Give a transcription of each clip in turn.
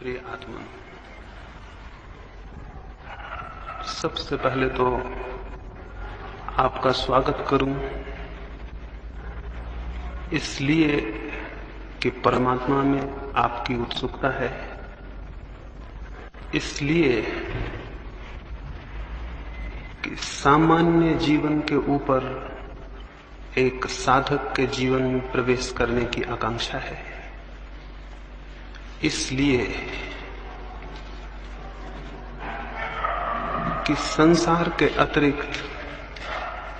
प्रिय आत्मा, सबसे पहले तो आपका स्वागत करूं इसलिए कि परमात्मा में आपकी उत्सुकता है, इसलिए कि सामान्य जीवन के ऊपर एक साधक के जीवन में प्रवेश करने की आकांक्षा है, इसलिए कि संसार के अतिरिक्त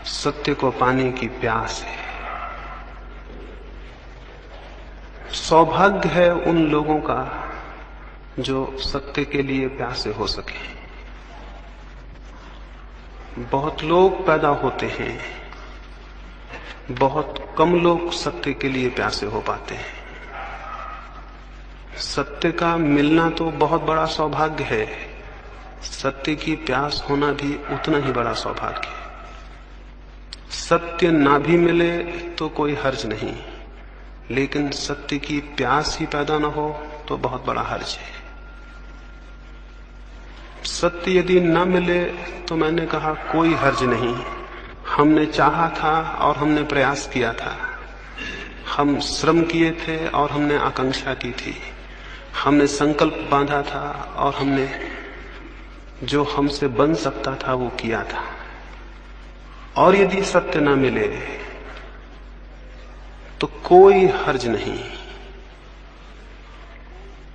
सत्य को पाने की प्यास है। सौभाग्य है उन लोगों का जो सत्य के लिए प्यासे हो सके। बहुत लोग पैदा होते हैं, बहुत कम लोग सत्य के लिए प्यासे हो पाते हैं। सत्य का मिलना तो बहुत बड़ा सौभाग्य है, सत्य की प्यास होना भी उतना ही बड़ा सौभाग्य है। सत्य ना भी मिले तो कोई हर्ज नहीं, लेकिन सत्य की प्यास ही पैदा ना हो तो बहुत बड़ा हर्ज है। सत्य यदि ना मिले तो मैंने कहा कोई हर्ज नहीं। हमने चाहा था और हमने प्रयास किया था, हम श्रम किए थे और हमने आकांक्षा की थी, हमने संकल्प बांधा था और हमने जो हमसे बन सकता था वो किया था। और यदि सत्य ना मिले तो कोई हर्ज नहीं,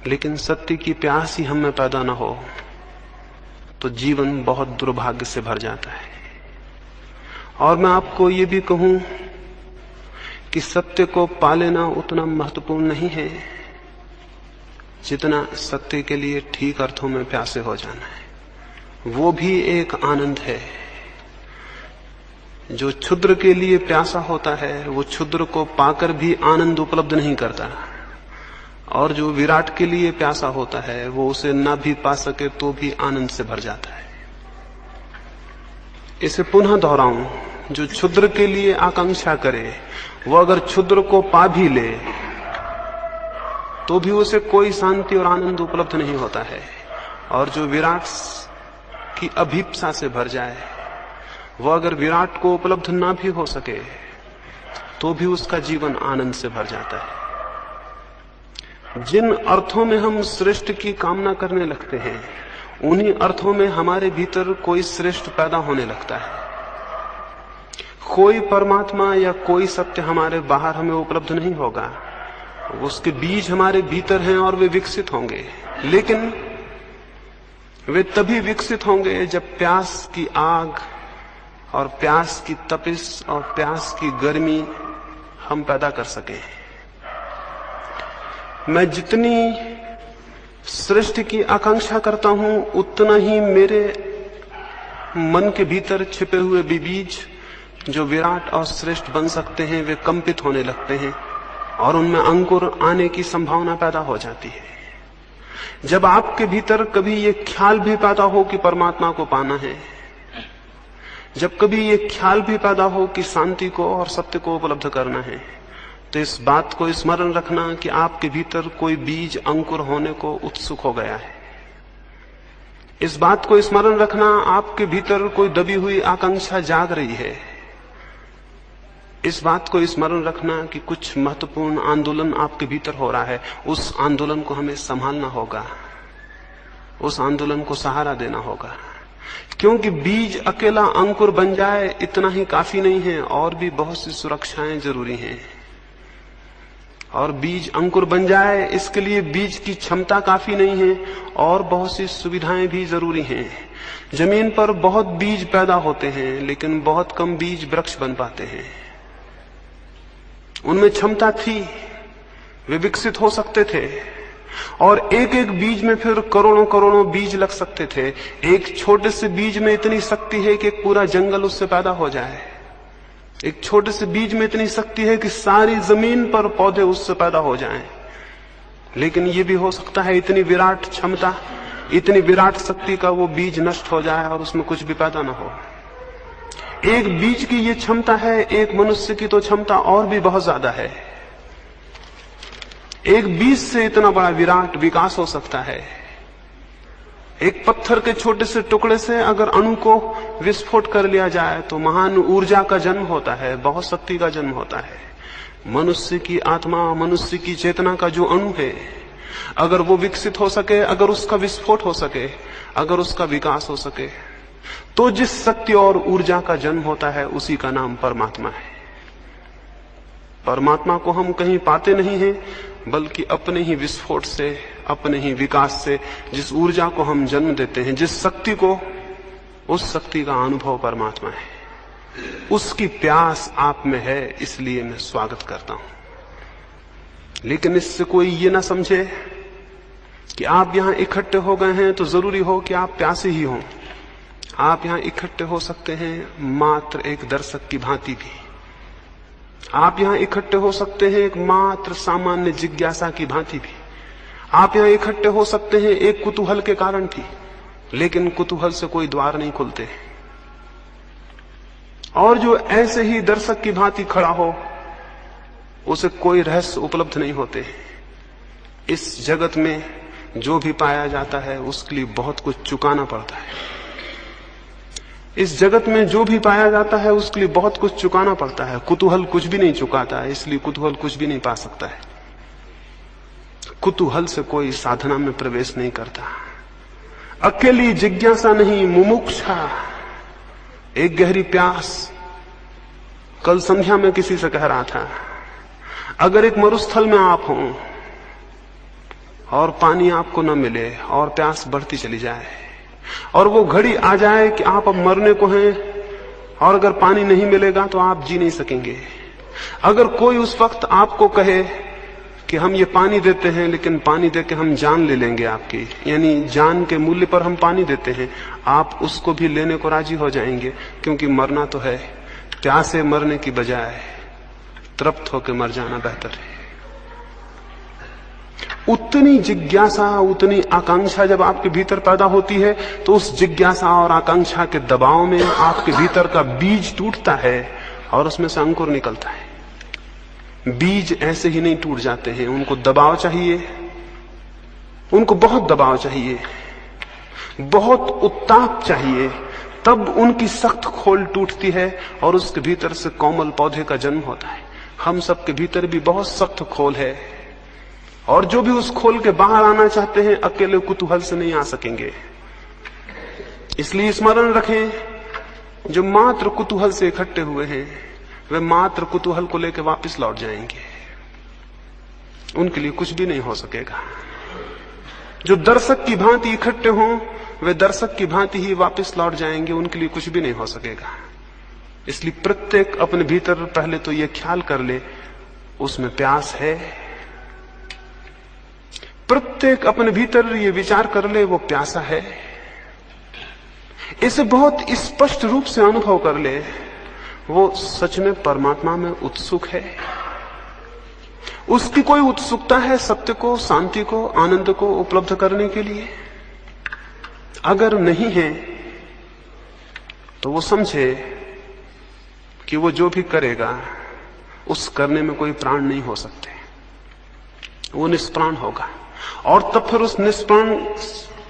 लेकिन सत्य की प्यास ही हम में पैदा ना हो तो जीवन बहुत दुर्भाग्य से भर जाता है। और मैं आपको ये भी कहूं कि सत्य को पा लेना उतना महत्वपूर्ण नहीं है जितना सत्य के लिए ठीक अर्थों में प्यासे हो जाना है। वो भी एक आनंद है। जो क्षुद्र के लिए प्यासा होता है वो क्षुद्र को पाकर भी आनंद उपलब्ध नहीं करता, और जो विराट के लिए प्यासा होता है वो उसे ना भी पा सके तो भी आनंद से भर जाता है। इसे पुनः दोहराऊं, जो क्षुद्र के लिए आकांक्षा करे वो अगर क्षुद्र को पा भी ले तो भी उसे कोई शांति और आनंद उपलब्ध नहीं होता है। और जो विराट की अभीप्सा से भर जाए वो अगर विराट को उपलब्ध ना भी हो सके तो भी उसका जीवन आनंद से भर जाता है। जिन अर्थों में हम श्रेष्ठ की कामना करने लगते हैं उन्हीं अर्थों में हमारे भीतर कोई श्रेष्ठ पैदा होने लगता है। कोई परमात्मा या कोई सत्य हमारे बाहर हमें उपलब्ध नहीं होगा, उसके बीज हमारे भीतर हैं और वे विकसित होंगे, लेकिन वे तभी विकसित होंगे जब प्यास की आग और प्यास की तपिश और प्यास की गर्मी हम पैदा कर सकें। मैं जितनी श्रेष्ठ की आकांक्षा करता हूं उतना ही मेरे मन के भीतर छिपे हुए बीज जो विराट और श्रेष्ठ बन सकते हैं वे कंपित होने लगते हैं और उनमें अंकुर आने की संभावना पैदा हो जाती है। जब आपके भीतर कभी ये ख्याल भी पैदा हो कि परमात्मा को पाना है, जब कभी ये ख्याल भी पैदा हो कि शांति को और सत्य को उपलब्ध करना है, तो इस बात को स्मरण रखना कि आपके भीतर कोई बीज अंकुर होने को उत्सुक हो गया है। इस बात को स्मरण रखना आपके भीतर कोई दबी हुई आकांक्षा जाग रही है। इस बात को स्मरण रखना कि कुछ महत्वपूर्ण आंदोलन आपके भीतर हो रहा है। उस आंदोलन को हमें संभालना होगा, उस आंदोलन को सहारा देना होगा, क्योंकि बीज अकेला अंकुर बन जाए इतना ही काफी नहीं है, और भी बहुत सी सुरक्षाएं जरूरी हैं। और बीज अंकुर बन जाए इसके लिए बीज की क्षमता काफी नहीं है, और बहुत सी सुविधाएं भी जरूरी हैं। जमीन पर बहुत बीज पैदा होते हैं लेकिन बहुत कम बीज वृक्ष बन पाते हैं। उनमें क्षमता थी, वे विकसित हो सकते थे, और एक एक बीज में फिर करोड़ों करोड़ों बीज लग सकते थे। एक छोटे से बीज में इतनी शक्ति है कि एक पूरा जंगल उससे पैदा हो जाए। एक छोटे से बीज में इतनी शक्ति है कि सारी जमीन पर पौधे उससे पैदा हो जाएं। लेकिन ये भी हो सकता है इतनी विराट क्षमता, इतनी विराट शक्ति का वो बीज नष्ट हो जाए और उसमें कुछ भी पैदा ना हो। एक बीज की ये क्षमता है, एक मनुष्य की तो क्षमता और भी बहुत ज्यादा है। एक बीज से इतना बड़ा विराट विकास हो सकता है। एक पत्थर के छोटे से टुकड़े से अगर अणु को विस्फोट कर लिया जाए तो महान ऊर्जा का जन्म होता है, बहुत शक्ति का जन्म होता है। मनुष्य की आत्मा, मनुष्य की चेतना का जो अणु है, अगर वो विकसित हो सके, अगर उसका विस्फोट हो सके, अगर उसका विकास हो सके, तो जिस शक्ति और ऊर्जा का जन्म होता है उसी का नाम परमात्मा है। परमात्मा को हम कहीं पाते नहीं हैं, बल्कि अपने ही विस्फोट से, अपने ही विकास से जिस ऊर्जा को हम जन्म देते हैं, जिस शक्ति को, उस शक्ति का अनुभव परमात्मा है। उसकी प्यास आप में है, इसलिए मैं स्वागत करता हूं। लेकिन इससे कोई ये ना समझे कि आप यहां इकट्ठे हो गए हैं तो जरूरी हो कि आप प्यासे ही हों। आप यहां इकट्ठे हो सकते हैं मात्र एक दर्शक की भांति भी। आप यहां इकट्ठे हो सकते हैं एक मात्र सामान्य जिज्ञासा की भांति भी। आप यहां इकट्ठे हो सकते हैं एक कुतूहल के कारण भी, लेकिन कुतूहल से कोई द्वार नहीं खुलते। और जो ऐसे ही दर्शक की भांति खड़ा हो, उसे कोई रहस्य उपलब्ध नहीं होते। इस जगत में जो भी पाया जाता है उसके लिए बहुत कुछ चुकाना पड़ता है। इस जगत में जो भी पाया जाता है उसके लिए बहुत कुछ चुकाना पड़ता है। कुतूहल कुछ भी नहीं चुकाता है, इसलिए कुतूहल कुछ भी नहीं पा सकता है। कुतूहल से कोई साधना में प्रवेश नहीं करता। अकेली जिज्ञासा नहीं, मुमुक्षा, एक गहरी प्यास। कल संध्या में किसी से कह रहा था, अगर एक मरुस्थल में आप हों और पानी आपको न मिले और प्यास बढ़ती चली जाए और वो घड़ी आ जाए कि आप अब मरने को हैं और अगर पानी नहीं मिलेगा तो आप जी नहीं सकेंगे। अगर कोई उस वक्त आपको कहे कि हम ये पानी देते हैं, लेकिन पानी देके हम जान ले लेंगे आपकी, यानी जान के मूल्य पर हम पानी देते हैं, आप उसको भी लेने को राजी हो जाएंगे, क्योंकि मरना तो है। प्यासे मरने की बजाय तृप्त होकर मर जाना बेहतर है। उतनी जिज्ञासा, उतनी आकांक्षा जब आपके भीतर पैदा होती है तो उस जिज्ञासा और आकांक्षा के दबाव में आपके भीतर का बीज टूटता है और उसमें से अंकुर निकलता है। बीज ऐसे ही नहीं टूट जाते हैं, उनको दबाव चाहिए, उनको बहुत दबाव चाहिए, बहुत उत्ताप चाहिए, तब उनकी सख्त खोल टूटती है और उसके भीतर से कोमल पौधे का जन्म होता है। हम सबके भीतर भी बहुत सख्त खोल है और जो भी उस खोल के बाहर आना चाहते हैं अकेले कुतूहल से नहीं आ सकेंगे। इसलिए स्मरण रखें, जो मात्र कुतूहल से इकट्ठे हुए हैं वे मात्र कुतूहल को लेकर वापस लौट जाएंगे, उनके लिए कुछ भी नहीं हो सकेगा। जो दर्शक की भांति इकट्ठे हों वे दर्शक की भांति ही वापस लौट जाएंगे, उनके लिए कुछ भी नहीं हो सकेगा। इसलिए प्रत्येक अपने भीतर पहले तो यह ख्याल कर ले उसमें प्यास है। प्रत्येक अपने भीतर ये विचार कर ले वो प्यासा है। इसे बहुत स्पष्ट रूप से अनुभव कर ले वो सच में परमात्मा में उत्सुक है। उसकी कोई उत्सुकता है सत्य को, शांति को, आनंद को उपलब्ध करने के लिए? अगर नहीं है तो वो समझे कि वो जो भी करेगा उस करने में कोई प्राण नहीं हो सकते, वो निष्प्राण होगा। और तब फिर उस निष्प्राण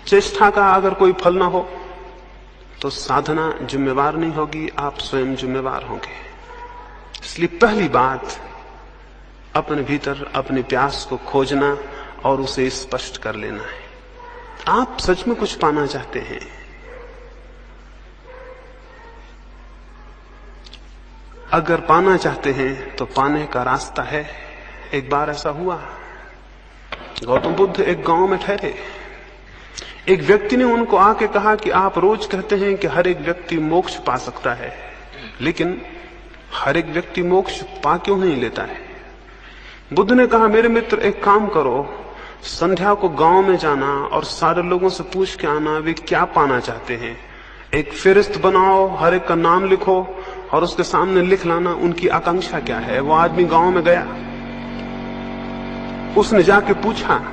चेष्टा का अगर कोई फल ना हो तो साधना जिम्मेवार नहीं होगी, आप स्वयं जिम्मेवार होंगे। इसलिए पहली बात अपने भीतर अपने प्यास को खोजना और उसे स्पष्ट कर लेना है। आप सच में कुछ पाना चाहते हैं, अगर पाना चाहते हैं तो पाने का रास्ता है। एक बार ऐसा हुआ, गौतम बुद्ध एक गांव में ठहरे। एक व्यक्ति ने उनको आके कहा कि आप रोज कहते हैं कि हर एक व्यक्ति मोक्ष पा सकता है, लेकिन हर एक व्यक्ति मोक्ष पा क्यों नहीं लेता है? बुद्ध ने कहा, मेरे मित्र एक काम करो, संध्या को गांव में जाना और सारे लोगों से पूछ के आना वे क्या पाना चाहते हैं। एक फेरिस्त बनाओ, हर एक का नाम लिखो और उसके सामने लिख लाना उनकी आकांक्षा क्या है। वो आदमी गांव में गया, उसने जाके पूछा,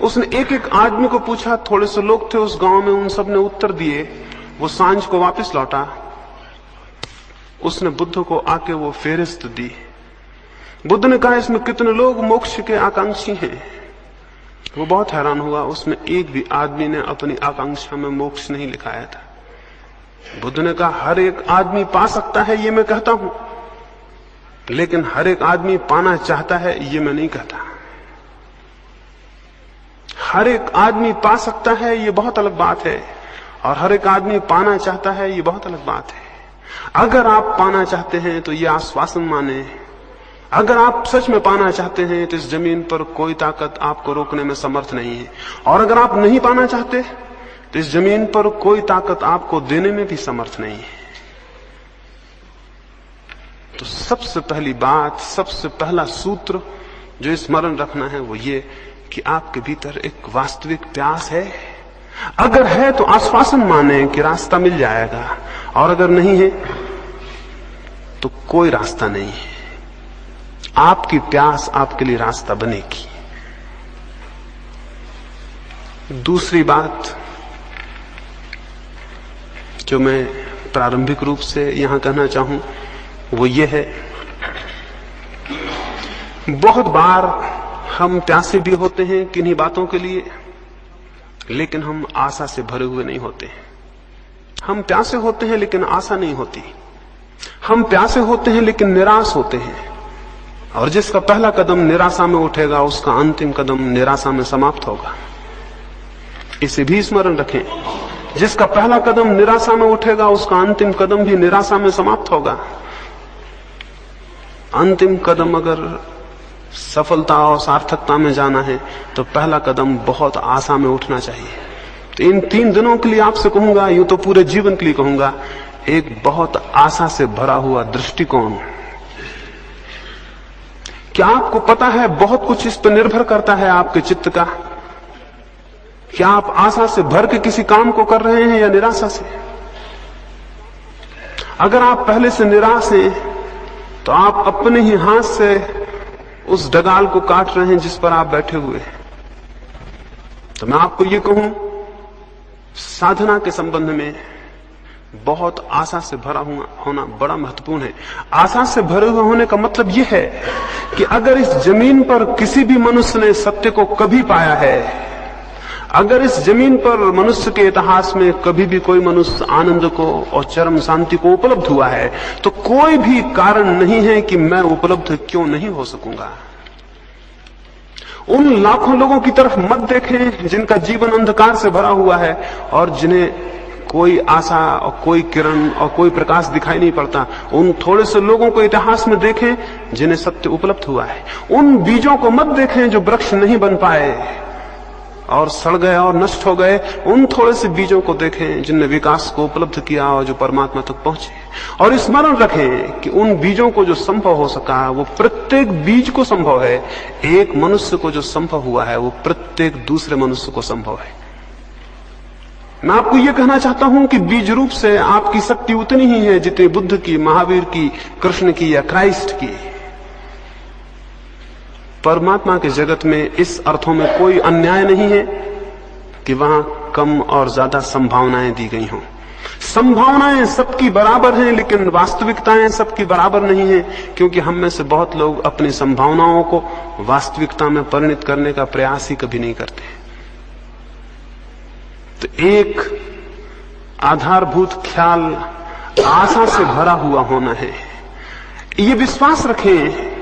उसने एक एक आदमी को पूछा। थोड़े से लोग थे उस गांव में, उन सब ने उत्तर दिए। वो सांझ को वापस लौटा, उसने बुद्ध को आके वो फेरिस्त दी। बुद्ध ने कहा इसमें कितने लोग मोक्ष के आकांक्षी हैं। वो बहुत हैरान हुआ, उसमें एक भी आदमी ने अपनी आकांक्षा में मोक्ष नहीं लिखाया था। बुद्ध ने कहा हर एक आदमी पा सकता है ये मैं कहता हूं, लेकिन हर एक आदमी पाना चाहता है ये मैं नहीं कहता। हर एक आदमी पा सकता है ये बहुत अलग बात है, और हर एक आदमी पाना चाहता है ये बहुत अलग बात है। अगर आप पाना चाहते हैं तो ये आश्वासन माने, अगर आप सच में पाना चाहते हैं तो इस जमीन पर कोई ताकत आपको रोकने में समर्थ नहीं है, और अगर आप नहीं पाना चाहते तो इस जमीन पर कोई ताकत आपको देने में भी समर्थ नहीं है। तो सबसे पहली बात, सबसे पहला सूत्र जो स्मरण रखना है वो ये कि आपके भीतर एक वास्तविक प्यास है। अगर है तो आश्वासन माने कि रास्ता मिल जाएगा, और अगर नहीं है तो कोई रास्ता नहीं है। आपकी प्यास आपके लिए रास्ता बनेगी। दूसरी बात जो मैं प्रारंभिक रूप से यहां कहना चाहूं वो ये है, बहुत बार हम प्यासे भी होते हैं किन्हीं बातों के लिए, लेकिन हम आशा से भरे हुए नहीं होते। हम प्यासे होते हैं लेकिन आशा नहीं होती। हम प्यासे होते हैं लेकिन निराश होते हैं, और जिसका पहला कदम निराशा में उठेगा उसका अंतिम कदम निराशा में समाप्त होगा। इसे भी स्मरण रखें, जिसका पहला कदम निराशा में उठेगा उसका अंतिम कदम भी निराशा में समाप्त होगा। अंतिम कदम अगर सफलता और सार्थकता में जाना है तो पहला कदम बहुत आशा में उठना चाहिए। तो इन 3 दिनों के लिए आपसे कहूंगा, यूं तो पूरे जीवन के लिए कहूंगा, एक बहुत आशा से भरा हुआ दृष्टिकोण। क्या आपको पता है बहुत कुछ इस पर निर्भर करता है आपके चित्त का? क्या आप आशा से भर के किसी काम को कर रहे हैं या निराशा से? अगर आप पहले से निराश हैं तो आप अपने ही हाथ से उस डगाल को काट रहे हैं जिस पर आप बैठे हुए हैं। तो मैं आपको ये कहूं, साधना के संबंध में बहुत आशा से भरा हुआ होना बड़ा महत्वपूर्ण है। आशा से भरे हुए होने का मतलब यह है कि अगर इस जमीन पर किसी भी मनुष्य ने सत्य को कभी पाया है, अगर इस जमीन पर मनुष्य के इतिहास में कभी भी कोई मनुष्य आनंद को और चरम शांति को उपलब्ध हुआ है, तो कोई भी कारण नहीं है कि मैं उपलब्ध क्यों नहीं हो सकूंगा। उन लाखों लोगों की तरफ मत देखें जिनका जीवन अंधकार से भरा हुआ है और जिन्हें कोई आशा और कोई किरण और कोई प्रकाश दिखाई नहीं पड़ता। उन थोड़े से लोगों को इतिहास में देखें जिन्हें सत्य उपलब्ध हुआ है। उन बीजों को मत देखें जो वृक्ष नहीं बन पाए और सड़ गए और नष्ट हो गए। उन थोड़े से बीजों को देखें जिनने विकास को उपलब्ध किया और जो परमात्मा तक पहुंचे। और स्मरण रखें कि उन बीजों को जो संभव हो सका वो प्रत्येक बीज को संभव है। एक मनुष्य को जो संभव हुआ है वो प्रत्येक दूसरे मनुष्य को संभव है। मैं आपको यह कहना चाहता हूं कि बीज रूप से आपकी शक्ति उतनी ही है जितनी बुद्ध की, महावीर की, कृष्ण की या क्राइस्ट की। परमात्मा के जगत में इस अर्थों में कोई अन्याय नहीं है कि वहां कम और ज्यादा संभावनाएं दी गई हों। संभावनाएं सबकी बराबर हैं, लेकिन वास्तविकताएं सबकी बराबर नहीं है, क्योंकि हम में से बहुत लोग अपनी संभावनाओं को वास्तविकता में परिणत करने का प्रयास ही कभी नहीं करते। तो एक आधारभूत ख्याल आशा से भरा हुआ होना है। ये विश्वास रखें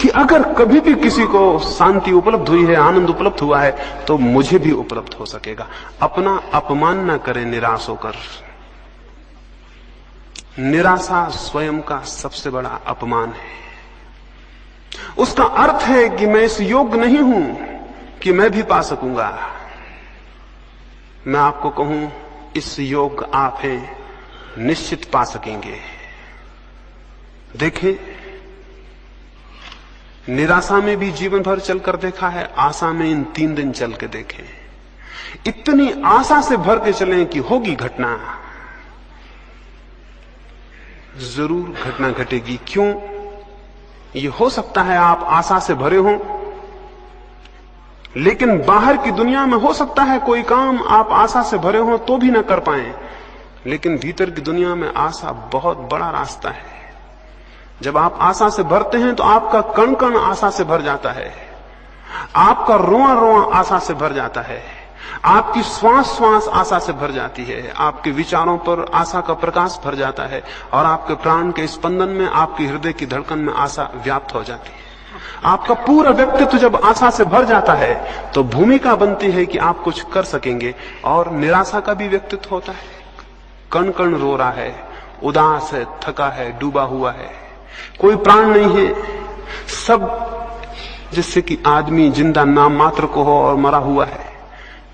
कि अगर कभी भी किसी को शांति उपलब्ध हुई है, आनंद उपलब्ध हुआ है, तो मुझे भी उपलब्ध हो सकेगा। अपना अपमान न करें निराश होकर। निराशा स्वयं का सबसे बड़ा अपमान है। उसका अर्थ है कि मैं इस योग्य नहीं हूं कि मैं भी पा सकूंगा। मैं आपको कहूं, इस योग्य आप हैं, निश्चित पा सकेंगे। देखें, निराशा में भी जीवन भर चलकर देखा है, आशा में इन 3 दिन चल के देखें। इतनी आशा से भर के चलें कि होगी घटना, जरूर घटना घटेगी। क्यों? ये हो सकता है आप आशा से भरे हों, लेकिन बाहर की दुनिया में हो सकता है कोई काम आप आशा से भरे हों तो भी ना कर पाएं, लेकिन भीतर की दुनिया में आशा बहुत बड़ा रास्ता है। जब आप आशा से भरते हैं तो आपका कण कण आशा से भर जाता है, आपका रोआ रोआ आशा से भर जाता है, आपकी श्वास श्वास आशा से भर जाती है, आपके विचारों पर आशा का प्रकाश भर जाता है और आपके प्राण के स्पंदन में, आपके हृदय की धड़कन में आशा व्याप्त हो जाती है। आपका पूरा व्यक्तित्व जब आशा से भर जाता है तो भूमिका बनती है कि आप कुछ कर सकेंगे। और निराशा का भी व्यक्तित्व होता है, कण कण रो रहा है, उदास है, थका है, डूबा हुआ है, कोई प्राण नहीं है, सब जिससे कि आदमी जिंदा नाम मात्र को हो और मरा हुआ है।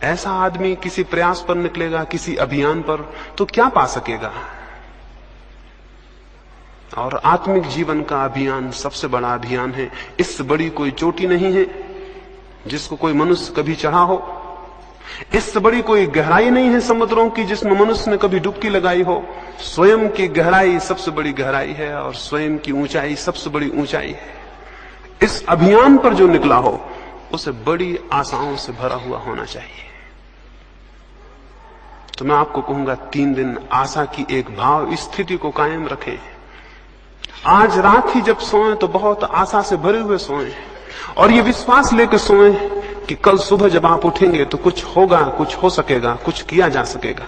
ऐसा आदमी किसी प्रयास पर निकलेगा, किसी अभियान पर, तो क्या पा सकेगा? और आत्मिक जीवन का अभियान सबसे बड़ा अभियान है। इससे बड़ी कोई चोटी नहीं है जिसको कोई मनुष्य कभी चढ़ा हो, इससे बड़ी कोई गहराई नहीं है समुद्रों की जिसमें मनुष्य ने कभी डुबकी लगाई हो। स्वयं की गहराई सबसे बड़ी गहराई है और स्वयं की ऊंचाई सबसे बड़ी ऊंचाई है। इस अभियान पर जो निकला हो उसे बड़ी आशाओं से भरा हुआ होना चाहिए। तो मैं आपको कहूंगा 3 दिन आशा की एक भाव स्थिति को कायम रखें। आज रात ही जब सोएं तो बहुत आशा से भरे हुए सोएं और ये विश्वास लेकर सोएं कि कल सुबह जब आप उठेंगे तो कुछ होगा, कुछ हो सकेगा, कुछ किया जा सकेगा।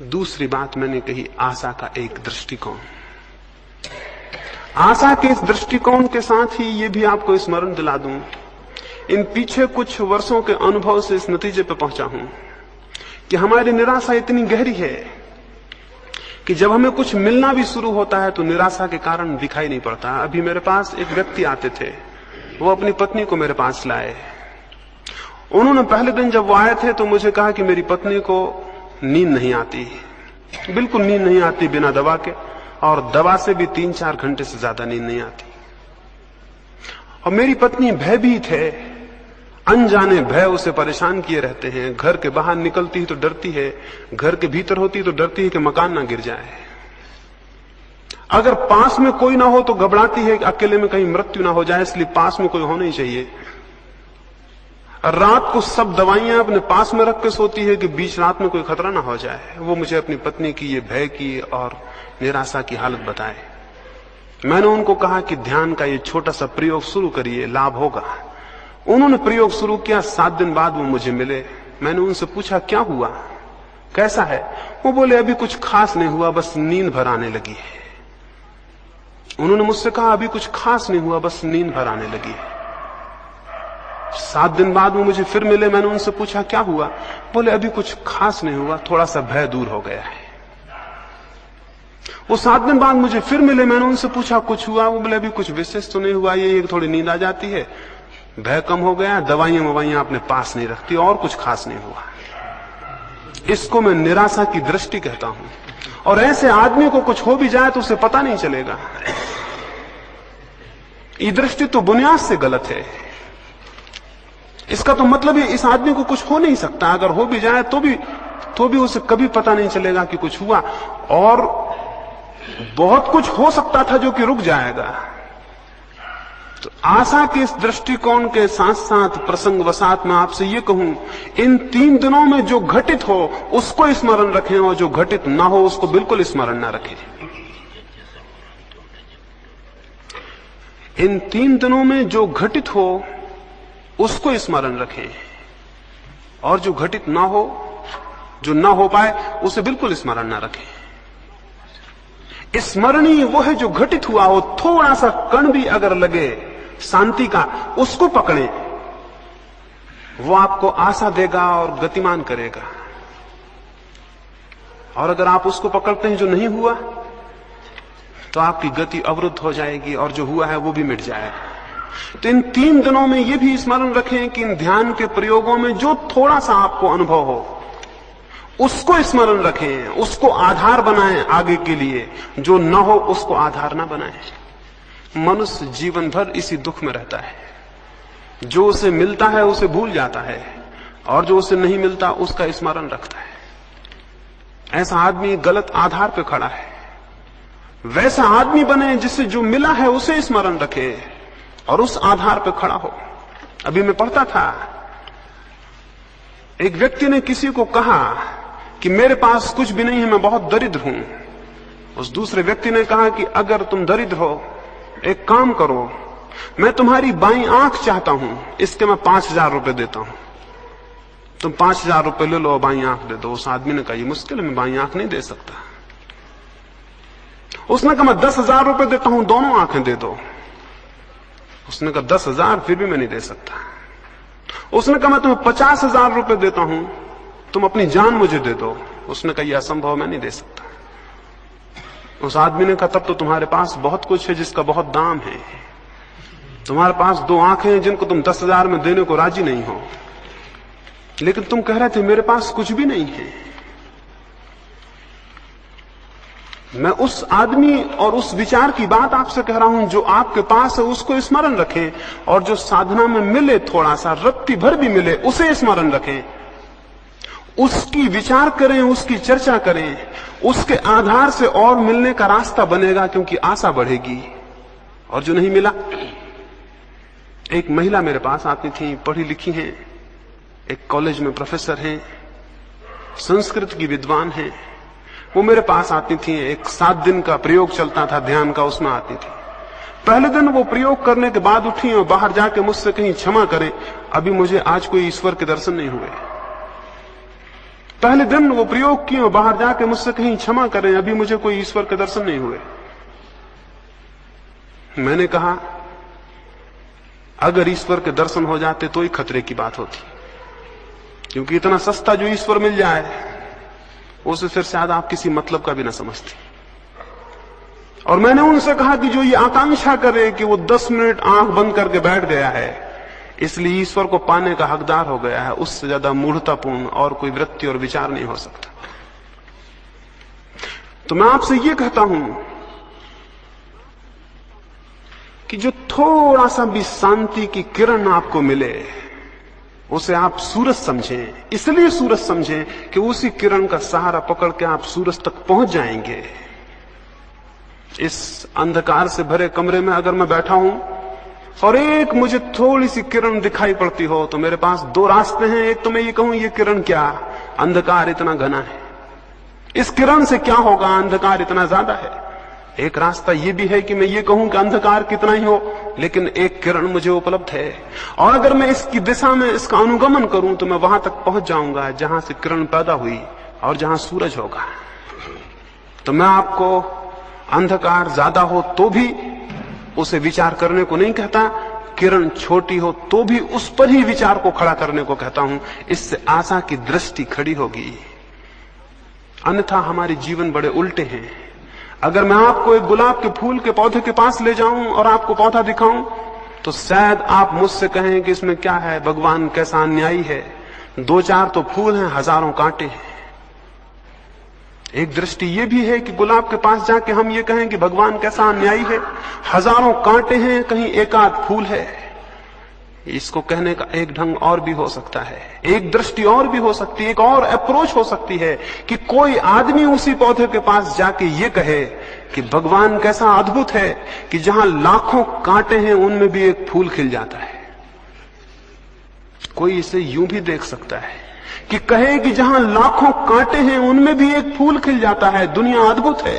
दूसरी बात मैंने कही, आशा का एक दृष्टिकोण। आशा के इस दृष्टिकोण के साथ ही ये भी आपको स्मरण दिला दूं, इन पीछे कुछ वर्षों के अनुभव से इस नतीजे पर पहुंचा हूं कि हमारी निराशा इतनी गहरी है कि जब हमें कुछ मिलना भी शुरू होता है तो निराशा के कारण दिखाई नहीं पड़ता। अभी मेरे पास एक व्यक्ति आते थे, वो अपनी पत्नी को मेरे पास लाए। उन्होंने पहले दिन जब वो आए थे तो मुझे कहा कि मेरी पत्नी को नींद नहीं आती, बिल्कुल नींद नहीं आती बिना दवा के, और दवा से भी 3-4 घंटे से ज्यादा नींद नहीं आती। और मेरी पत्नी भयभीत है, अनजाने भय उसे परेशान किए रहते हैं। घर के बाहर निकलती ही तो डरती है, घर के भीतर होती तो डरती है कि मकान ना गिर जाए। अगर पास में कोई ना हो तो घबराती है कि अकेले में कहीं मृत्यु ना हो जाए, इसलिए पास में कोई होना ही चाहिए। रात को सब दवाइयां अपने पास में रख के सोती है कि बीच रात में कोई खतरा ना हो जाए। वो मुझे अपनी पत्नी की ये भय की और निराशा की हालत बताए। मैंने उनको कहा कि ध्यान का ये छोटा सा प्रयोग शुरू करिए, लाभ होगा। उन्होंने प्रयोग शुरू किया। 7 दिन बाद वो मुझे मिले। मैंने उनसे पूछा क्या हुआ, कैसा है? वो बोले अभी कुछ खास नहीं हुआ, बस नींद भर आने लगी है। उन्होंने मुझसे कहा अभी कुछ खास नहीं हुआ, बस नींद भर आने लगी है। 7 दिन बाद वो मुझे फिर मिले। मैंने उनसे पूछा क्या हुआ? बोले अभी कुछ खास नहीं हुआ, थोड़ा सा भय दूर हो गया है। वो 7 दिन बाद मुझे फिर मिले। मैंने उनसे पूछा कुछ हुआ? वो बोले अभी कुछ विशेष तो नहीं हुआ, ये थोड़ी नींद आ जाती है, भय कम हो गया, दवाइयां अपने पास नहीं रखती, और कुछ खास नहीं हुआ। इसको मैं निराशा की दृष्टि कहता हूं। और ऐसे आदमी को कुछ हो भी जाए तो उसे पता नहीं चलेगा। ये दृष्टि तो बुनियाद से गलत है। इसका तो मतलब है इस आदमी को कुछ हो नहीं सकता, अगर हो भी जाए तो भी उसे कभी पता नहीं चलेगा कि कुछ हुआ। और बहुत कुछ हो सकता था जो कि रुक जाएगा। तो आशा के इस दृष्टिकोण के साथ साथ प्रसंगवशात मैं आपसे ये कहूं, इन 3 दिनों में जो घटित हो उसको स्मरण रखें और जो घटित ना हो उसको बिल्कुल स्मरण ना रखें। इन 3 दिनों में जो घटित हो उसको स्मरण रखें और जो घटित ना हो, जो ना हो पाए, उसे बिल्कुल स्मरण ना रखें। स्मरणीय वो है जो घटित हुआ हो, थोड़ा सा कण भी अगर लगे शांति का, उसको पकड़ें, वो आपको आशा देगा और गतिमान करेगा। और अगर आप उसको पकड़ते हैं जो नहीं हुआ, तो आपकी गति अवरुद्ध हो जाएगी और जो हुआ है वो भी मिट जाएगा। तो इन 3 दिनों में ये भी स्मरण रखें कि इन ध्यान के प्रयोगों में जो थोड़ा सा आपको अनुभव हो उसको स्मरण रखें, उसको आधार बनाएं आगे के लिए। जो न हो उसको आधार ना बनाएं। मनुष्य जीवन भर इसी दुख में रहता है। जो उसे मिलता है उसे भूल जाता है और जो उसे नहीं मिलता उसका स्मरण रखता है। ऐसा आदमी गलत आधार पर खड़ा है। वैसा आदमी बने जिससे जो मिला है उसे स्मरण रखे और उस आधार पर खड़ा हो। अभी मैं पढ़ता था, एक व्यक्ति ने किसी को कहा कि मेरे पास कुछ भी नहीं है, मैं बहुत दरिद्र हूं। उस दूसरे व्यक्ति ने कहा कि अगर तुम दरिद्र हो, एक काम करो, मैं तुम्हारी बाईं आंख चाहता हूं, इसके मैं 5,000 रुपए देता हूं, तुम 5,000 रुपए ले लो, बाईं आंख दे दो। उस आदमी ने कहा, ये मुश्किल है, मैं बाईं आंख नहीं दे सकता। उसने कहा, मैं 10,000 रुपए देता हूं, दोनों आंखें दे दो। उसने कहा, 10,000 फिर भी मैं नहीं दे सकता। उसने कहा, मैं तुम्हें 50,000 रुपए देता हूं, तुम अपनी जान मुझे दे दो। उसने कहा, यह असंभव, मैं नहीं दे सकता। उस आदमी ने कहा, तब तो तुम्हारे पास बहुत कुछ है जिसका बहुत दाम है। तुम्हारे पास 2 आंखें हैं जिनको तुम 10,000 में देने को राजी नहीं हो, लेकिन तुम कह रहे थे मेरे पास कुछ भी नहीं है। मैं उस आदमी और उस विचार की बात आपसे कह रहा हूं, जो आपके पास है उसको स्मरण रखें, और जो साधना में मिले, थोड़ा सा रत्ती भर भी मिले, उसे स्मरण रखें, उसकी विचार करें, उसकी चर्चा करें। उसके आधार से और मिलने का रास्ता बनेगा, क्योंकि आशा बढ़ेगी। और जो नहीं मिला, एक महिला मेरे पास आती थी, पढ़ी लिखी हैं, एक कॉलेज में प्रोफेसर हैं, संस्कृत की विद्वान हैं। वो मेरे पास आती थी, एक 7 दिन का प्रयोग चलता था ध्यान का, उसमें आती थी। पहले दिन वो प्रयोग करने के बाद उठी और बाहर जाके मुझसे कहीं, क्षमा करें, अभी मुझे आज कोई ईश्वर के दर्शन नहीं हुए। पहले दिन वो प्रयोग किए और बाहर जाके मुझसे कहीं, क्षमा करें, अभी मुझे कोई ईश्वर के दर्शन नहीं हुए। मैंने कहा, अगर ईश्वर के दर्शन हो जाते तो ही खतरे की बात होती, क्योंकि इतना सस्ता जो ईश्वर मिल जाए उसे फिर शायद आप किसी मतलब का भी ना समझते। और मैंने उनसे कहा कि जो ये आकांक्षा करे कि वो 10 मिनट आंख बंद करके बैठ गया है, इसलिए ईश्वर को पाने का हकदार हो गया है, उससे ज्यादा मूढ़तापूर्ण और कोई वृत्ति और विचार नहीं हो सकता। तो मैं आपसे ये कहता हूं कि जो थोड़ा सा भी शांति की किरण आपको मिले, उसे आप सूरज समझें। इसलिए सूरज समझें कि उसी किरण का सहारा पकड़ के आप सूरज तक पहुंच जाएंगे। इस अंधकार से भरे कमरे में अगर मैं बैठा हूं और एक मुझे थोड़ी सी किरण दिखाई पड़ती हो, तो मेरे पास 2 रास्ते हैं। एक तो मैं ये कहूं, ये किरण क्या, अंधकार इतना घना है, इस किरण से क्या होगा, अंधकार इतना ज्यादा है। एक रास्ता ये भी है कि मैं ये कहूं कि अंधकार कितना ही हो, लेकिन एक किरण मुझे उपलब्ध है, और अगर मैं इसकी दिशा में इसका अनुगमन करूं तो मैं वहां तक पहुंच जाऊंगा जहां से किरण पैदा हुई और जहां सूरज होगा। तो मैं आपको अंधकार ज्यादा हो तो भी उसे विचार करने को नहीं कहता, किरण छोटी हो तो भी उस पर ही विचार को खड़ा करने को कहता हूं। इससे आशा की दृष्टि खड़ी होगी। अन्यथा हमारे जीवन बड़े उल्टे हैं। अगर मैं आपको एक गुलाब के फूल के पौधे के पास ले जाऊं और आपको पौधा दिखाऊं, तो शायद आप मुझसे कहें कि इसमें क्या है, भगवान कैसा अन्यायी है, 2-4 तो फूल हैं, हजारों कांटे हैं। एक दृष्टि ये भी है कि गुलाब के पास जाके हम ये कहें कि भगवान कैसा अन्यायी है, हजारों कांटे हैं, कहीं एक आध फूल है। इसको कहने का एक ढंग और भी हो सकता है, एक दृष्टि और भी हो सकती है, एक और अप्रोच हो सकती है कि कोई आदमी उसी पौधे के पास जाके ये कहे कि भगवान कैसा अद्भुत है कि जहां लाखों कांटे हैं उनमें भी एक फूल खिल जाता है। कोई इसे यूं भी देख सकता है कि कहे कि जहां लाखों कांटे हैं उनमें भी एक फूल खिल जाता है, दुनिया अद्भुत है।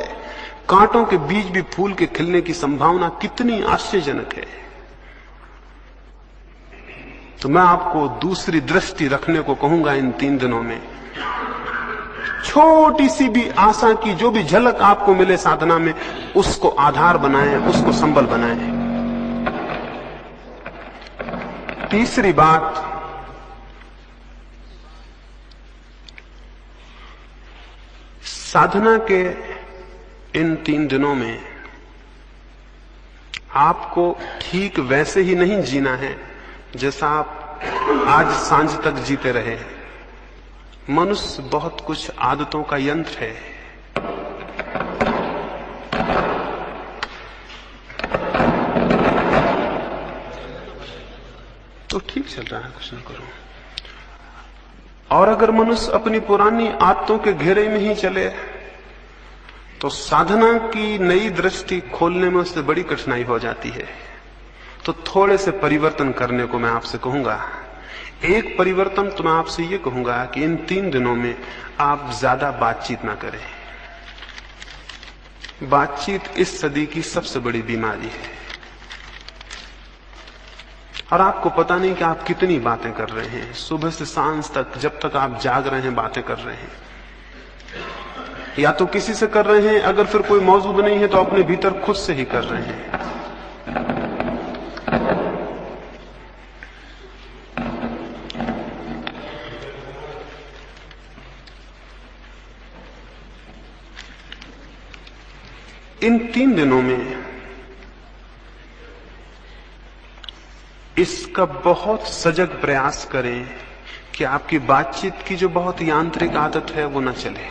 कांटों के बीच भी फूल के खिलने की संभावना कितनी आश्चर्यजनक है। तो मैं आपको दूसरी दृष्टि रखने को कहूंगा इन 3 दिनों में। छोटी सी भी आशा की जो भी झलक आपको मिले साधना में, उसको आधार बनाएं, उसको संबल बनाएं। तीसरी बात, साधना के इन 3 दिनों में आपको ठीक वैसे ही नहीं जीना है जैसा आप आज सांझ तक जीते रहे। मनुष्य बहुत कुछ आदतों का यंत्र है। तो ठीक चल रहा है, कुछ ना करो। और अगर मनुष्य अपनी पुरानी आदतों के घेरे में ही चले तो साधना की नई दृष्टि खोलने में उससे बड़ी कठिनाई हो जाती है। तो थोड़े से परिवर्तन करने को मैं आपसे कहूंगा। एक परिवर्तन तो मैं आपसे ये कहूंगा कि इन 3 दिनों में आप ज्यादा बातचीत ना करें। बातचीत इस सदी की सबसे बड़ी बीमारी है, और आपको पता नहीं कि आप कितनी बातें कर रहे हैं। सुबह से सांझ तक, जब तक आप जाग रहे हैं, बातें कर रहे हैं। या तो किसी से कर रहे हैं, अगर फिर कोई मौजूद नहीं है तो अपने भीतर खुद से ही कर रहे हैं। इन 3 दिनों में इसका बहुत सजग प्रयास करें कि आपकी बातचीत की जो बहुत यांत्रिक आदत है वो न चले।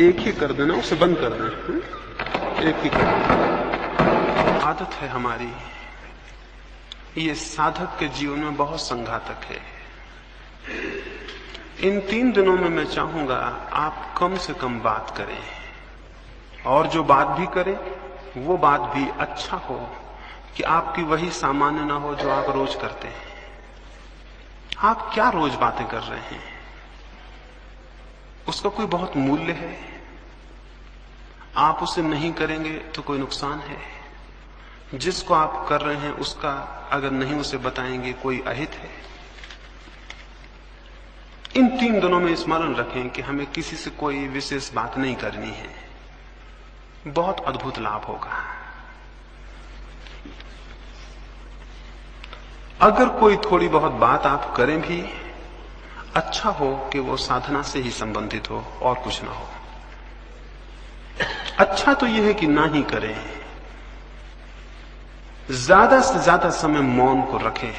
एक ही कर देना, उसे बंद कर देना, एक ही कर देना। आदत है हमारी, ये साधक के जीवन में बहुत संघातक है। इन 3 दिनों में मैं चाहूंगा आप कम से कम बात करें, और जो बात भी करें वो बात भी अच्छा हो कि आपकी वही सामान्य ना हो जो आप रोज करते हैं। आप क्या रोज बातें कर रहे हैं, उसका कोई बहुत मूल्य है? आप उसे नहीं करेंगे तो कोई नुकसान है? जिसको आप कर रहे हैं उसका अगर नहीं उसे बताएंगे कोई अहित है? इन 3 दिनों में स्मरण रखें कि हमें किसी से कोई विशेष बात नहीं करनी है। बहुत अद्भुत लाभ होगा। अगर कोई थोड़ी बहुत बात आप करें भी, अच्छा हो कि वो साधना से ही संबंधित हो और कुछ ना हो। अच्छा तो यह है कि ना ही करें। ज्यादा से ज्यादा समय मौन को रखें।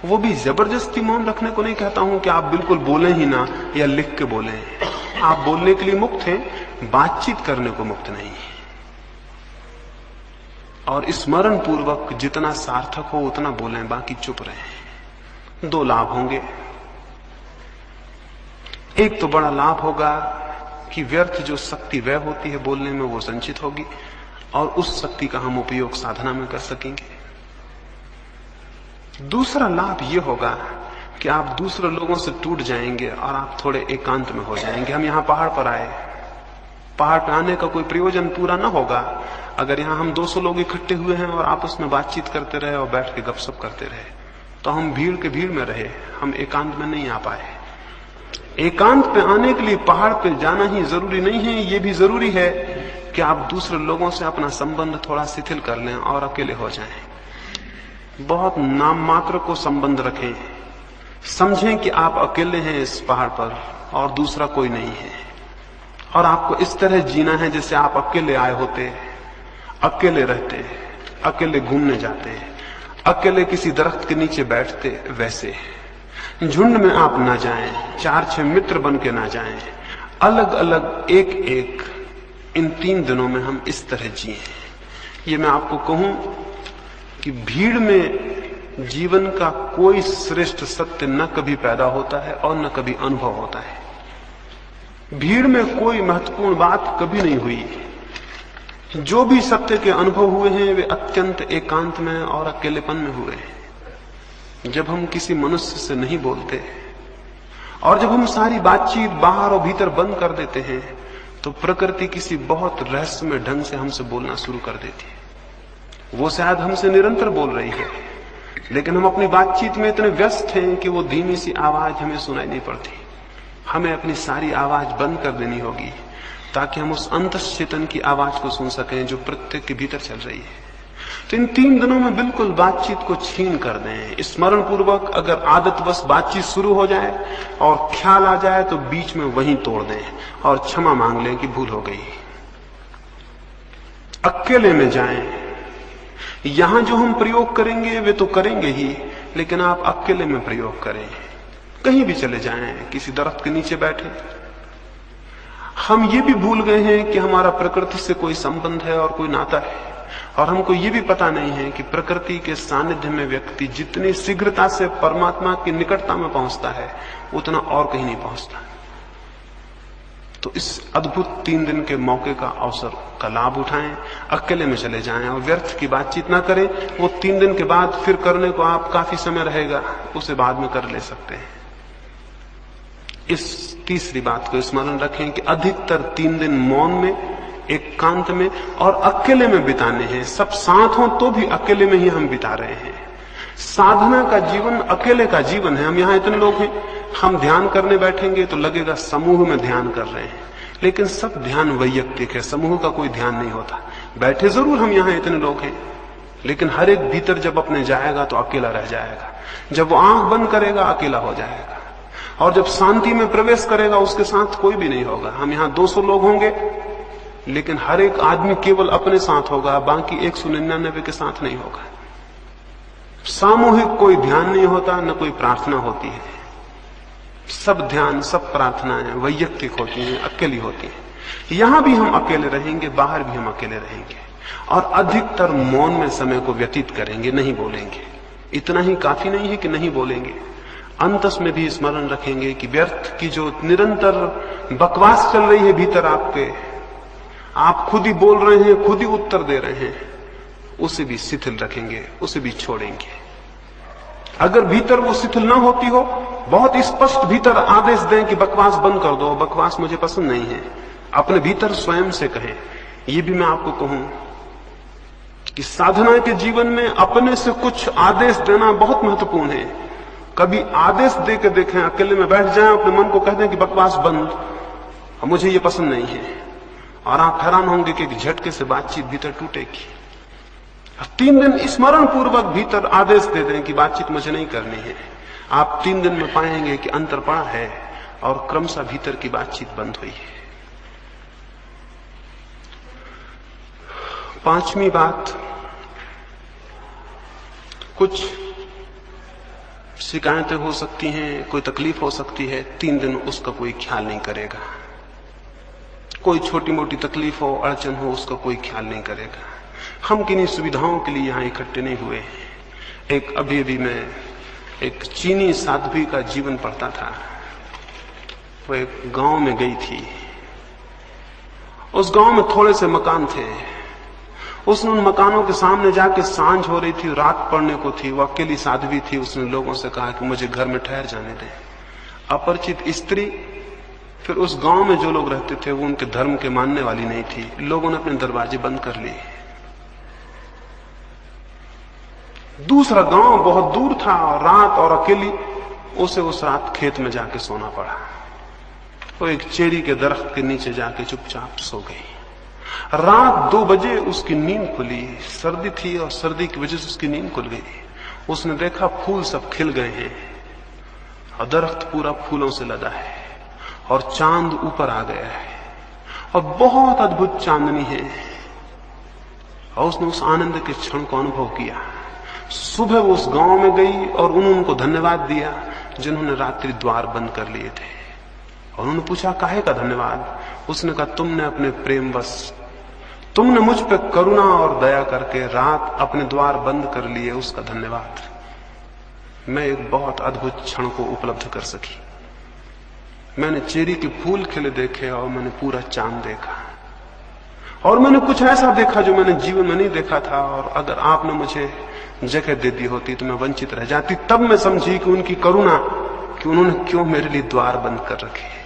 वो भी जबरदस्ती मौन रखने को नहीं कहता हूं कि आप बिल्कुल बोलें ही ना या लिख के बोलें। आप बोलने के लिए मुक्त हैं, बातचीत करने को मुक्त नहीं। और स्मरण पूर्वक जितना सार्थक हो उतना बोलें, बाकी चुप रहें। 2 लाभ होंगे। एक तो बड़ा लाभ होगा कि व्यर्थ जो शक्ति व्यय होती है बोलने में वो संचित होगी, और उस शक्ति का हम उपयोग साधना में कर सकेंगे। दूसरा लाभ ये होगा कि आप दूसरे लोगों से टूट जाएंगे और आप थोड़े एकांत में हो जाएंगे। हम यहाँ पहाड़ पर आए, पहाड़ पर आने का कोई प्रयोजन पूरा ना होगा अगर यहाँ हम 200 लोग इकट्ठे हुए हैं और आपस में बातचीत करते रहे और बैठ के गपशप करते रहे, तो हम भीड़ के भीड़ में रहे, हम एकांत में नहीं आ पाए। एकांत पे आने के लिए पहाड़ पे जाना ही जरूरी नहीं है, ये भी जरूरी है कि आप दूसरे लोगों से अपना संबंध थोड़ा शिथिल कर लें और अकेले हो जाएं। बहुत नाम मात्र को संबंध रखें, समझें कि आप अकेले हैं इस पहाड़ पर और दूसरा कोई नहीं है, और आपको इस तरह जीना है जैसे आप अकेले आए होते, अकेले रहते, अकेले घूमने जाते, अकेले किसी दरख्त के नीचे बैठते। वैसे झुंड में आप ना जाएं, 4-6 मित्र बन के ना जाएं, अलग अलग एक एक। इन 3 दिनों में हम इस तरह जिए। ये मैं आपको कहूं कि भीड़ में जीवन का कोई श्रेष्ठ सत्य न कभी पैदा होता है और न कभी अनुभव होता है। भीड़ में कोई महत्वपूर्ण बात कभी नहीं हुई। जो भी सत्य के अनुभव हुए हैं वे अत्यंत एकांत में और अकेलेपन में हुए हैं। जब हम किसी मनुष्य से नहीं बोलते और जब हम सारी बातचीत बाहर और भीतर बंद कर देते हैं, तो प्रकृति किसी बहुत रहस्यमय ढंग से हमसे बोलना शुरू कर देती है। वो शायद हमसे निरंतर बोल रही है, लेकिन हम अपनी बातचीत में इतने व्यस्त हैं कि वो धीमी सी आवाज हमें सुनाई नहीं पड़ती। हमें अपनी सारी आवाज बंद कर देनी होगी ताकि हम उस अंतश्चेतन की आवाज को सुन सकें जो प्रत्येक के भीतर चल रही है। तो इन 3 दिनों में बिल्कुल बातचीत को छीन कर दें। स्मरण पूर्वक अगर आदतवश बातचीत शुरू हो जाए और ख्याल आ जाए तो बीच में वहीं तोड़ दें और क्षमा मांग लें कि भूल हो गई। अकेले में जाएं। यहां जो हम प्रयोग करेंगे वे तो करेंगे ही, लेकिन आप अकेले में प्रयोग करें। कहीं भी चले जाएं, किसी दरख्त के नीचे बैठे। हम ये भी भूल गए हैं कि हमारा प्रकृति से कोई संबंध है और कोई नाता है, और हमको ये भी पता नहीं है कि प्रकृति के सानिध्य में व्यक्ति जितनी शीघ्रता से परमात्मा की निकटता में पहुंचता है उतना और कहीं नहीं पहुंचता। तो इस अद्भुत 3 दिन के मौके का अवसर का लाभ उठाएं, अकेले में चले जाएं और व्यर्थ की बातचीत ना करें। वो 3 दिन के बाद फिर करने को आप काफी समय रहेगा, उसे बाद में कर ले सकते हैं। इस तीसरी बात को स्मरण रखें कि अधिकतर 3 दिन मौन में, एकांत में और अकेले में बिताने हैं। सब साथ हों तो भी अकेले में ही हम बिता रहे हैं। साधना का जीवन अकेले का जीवन है। हम यहां इतने लोग हैं, हम ध्यान करने बैठेंगे तो लगेगा समूह में ध्यान कर रहे हैं, लेकिन सब ध्यान वैयक्तिक है, समूह का कोई ध्यान नहीं होता। बैठे जरूर हम यहां इतने लोग हैं, लेकिन हर एक भीतर जब अपने जाएगा तो अकेला रह जाएगा। जब वो आंख बंद करेगा अकेला हो जाएगा, और जब शांति में प्रवेश करेगा उसके साथ कोई भी नहीं होगा। हम यहां 200 लोग होंगे, लेकिन हर एक आदमी केवल अपने साथ होगा, बाकी 199 के साथ नहीं होगा। सामूहिक कोई ध्यान नहीं होता, न कोई प्रार्थना होती है। सब ध्यान, सब प्रार्थनाएं वैयक्तिक होती हैं, अकेली होती हैं। यहां भी हम अकेले रहेंगे, बाहर भी हम अकेले रहेंगे, और अधिकतर मौन में समय को व्यतीत करेंगे, नहीं बोलेंगे। इतना ही काफी नहीं है कि नहीं बोलेंगे, अंतस में भी स्मरण रखेंगे कि व्यर्थ की जो निरंतर बकवास चल रही है भीतर आपके, आप खुद ही बोल रहे हैं, खुद ही उत्तर दे रहे हैं, उसे भी शिथिल रखेंगे, उसे भी छोड़ेंगे। अगर भीतर वो शिथिल ना होती हो, बहुत स्पष्ट भीतर आदेश दें कि बकवास बंद कर दो, बकवास मुझे पसंद नहीं है, अपने भीतर स्वयं से कहें। ये भी मैं आपको कहूं कि साधना के जीवन में अपने से कुछ आदेश देना बहुत महत्वपूर्ण है। कभी आदेश दे के देखें, अकेले में बैठ जाएं, अपने मन को कह दें कि बकवास बंद, मुझे ये पसंद नहीं है, और आप हैरान होंगे कि झटके से बातचीत भीतर टूटेगी। 3 दिन स्मरण पूर्वक भीतर आदेश दे दें कि बातचीत मुझे नहीं करनी है। आप 3 दिन में पाएंगे कि अंतर पड़ा है और क्रमशः भीतर की बातचीत बंद हुई है। 5वीं बात, कुछ शिकायतें हो सकती हैं, कोई तकलीफ हो सकती है, 3 दिन उसका कोई ख्याल नहीं करेगा। कोई छोटी मोटी तकलीफ हो, अड़चन हो, उसका कोई ख्याल नहीं करेगा। हम किन्हीं सुविधाओं के लिए यहां इकट्ठे नहीं हुए। एक अभी मैं एक चीनी साध्वी का जीवन पढ़ता था। वो एक गांव में गई थी, उस गांव में थोड़े से मकान थे। उसने उन मकानों के सामने जाके, सांझ हो रही थी, रात पड़ने को थी, वो अकेली साध्वी थी, उसने लोगों से कहा कि मुझे घर में ठहर जाने दें। अपरिचित स्त्री, फिर उस गांव में जो लोग रहते थे वो उनके धर्म के मानने वाली नहीं थी। लोगों ने अपने दरवाजे बंद कर लिए। दूसरा गांव बहुत दूर था और रात और अकेली, उसे उस रात खेत में जाके सोना पड़ा। वो एक चेरी के दरख्त के नीचे जाके चुपचाप सो गई। रात 2 बजे उसकी नींद खुली। सर्दी थी और सर्दी की वजह से उसकी नींद खुल गई। उसने देखा फूल सब खिल गए हैं और दरख्त पूरा फूलों से लदा है और चांद ऊपर आ गया है और बहुत अद्भुत चांदनी है। और उसने उस आनंद के क्षण को अनुभव किया। सुबह वो उस गांव में गई और उन्होंने उनको धन्यवाद दिया जिन्होंने रात्रि द्वार बंद कर लिए थे। और उन्होंने पूछा, काहे का धन्यवाद? उसने कहा, तुमने अपने प्रेम बस, तुमने मुझ पे करुणा और दया करके रात अपने द्वार बंद कर लिए, उसका धन्यवाद। मैं एक बहुत अद्भुत क्षण को उपलब्ध कर सकी। मैंने चेरी के फूल खिले देखे और मैंने पूरा चांद देखा, और मैंने कुछ ऐसा देखा जो मैंने जीवन में नहीं देखा था। और अगर आपने मुझे जगह दे दी होती तो मैं वंचित रह जाती। तब मैं समझी कि उनकी करुणा, कि उन्होंने क्यों मेरे लिए द्वार बंद कर रखे।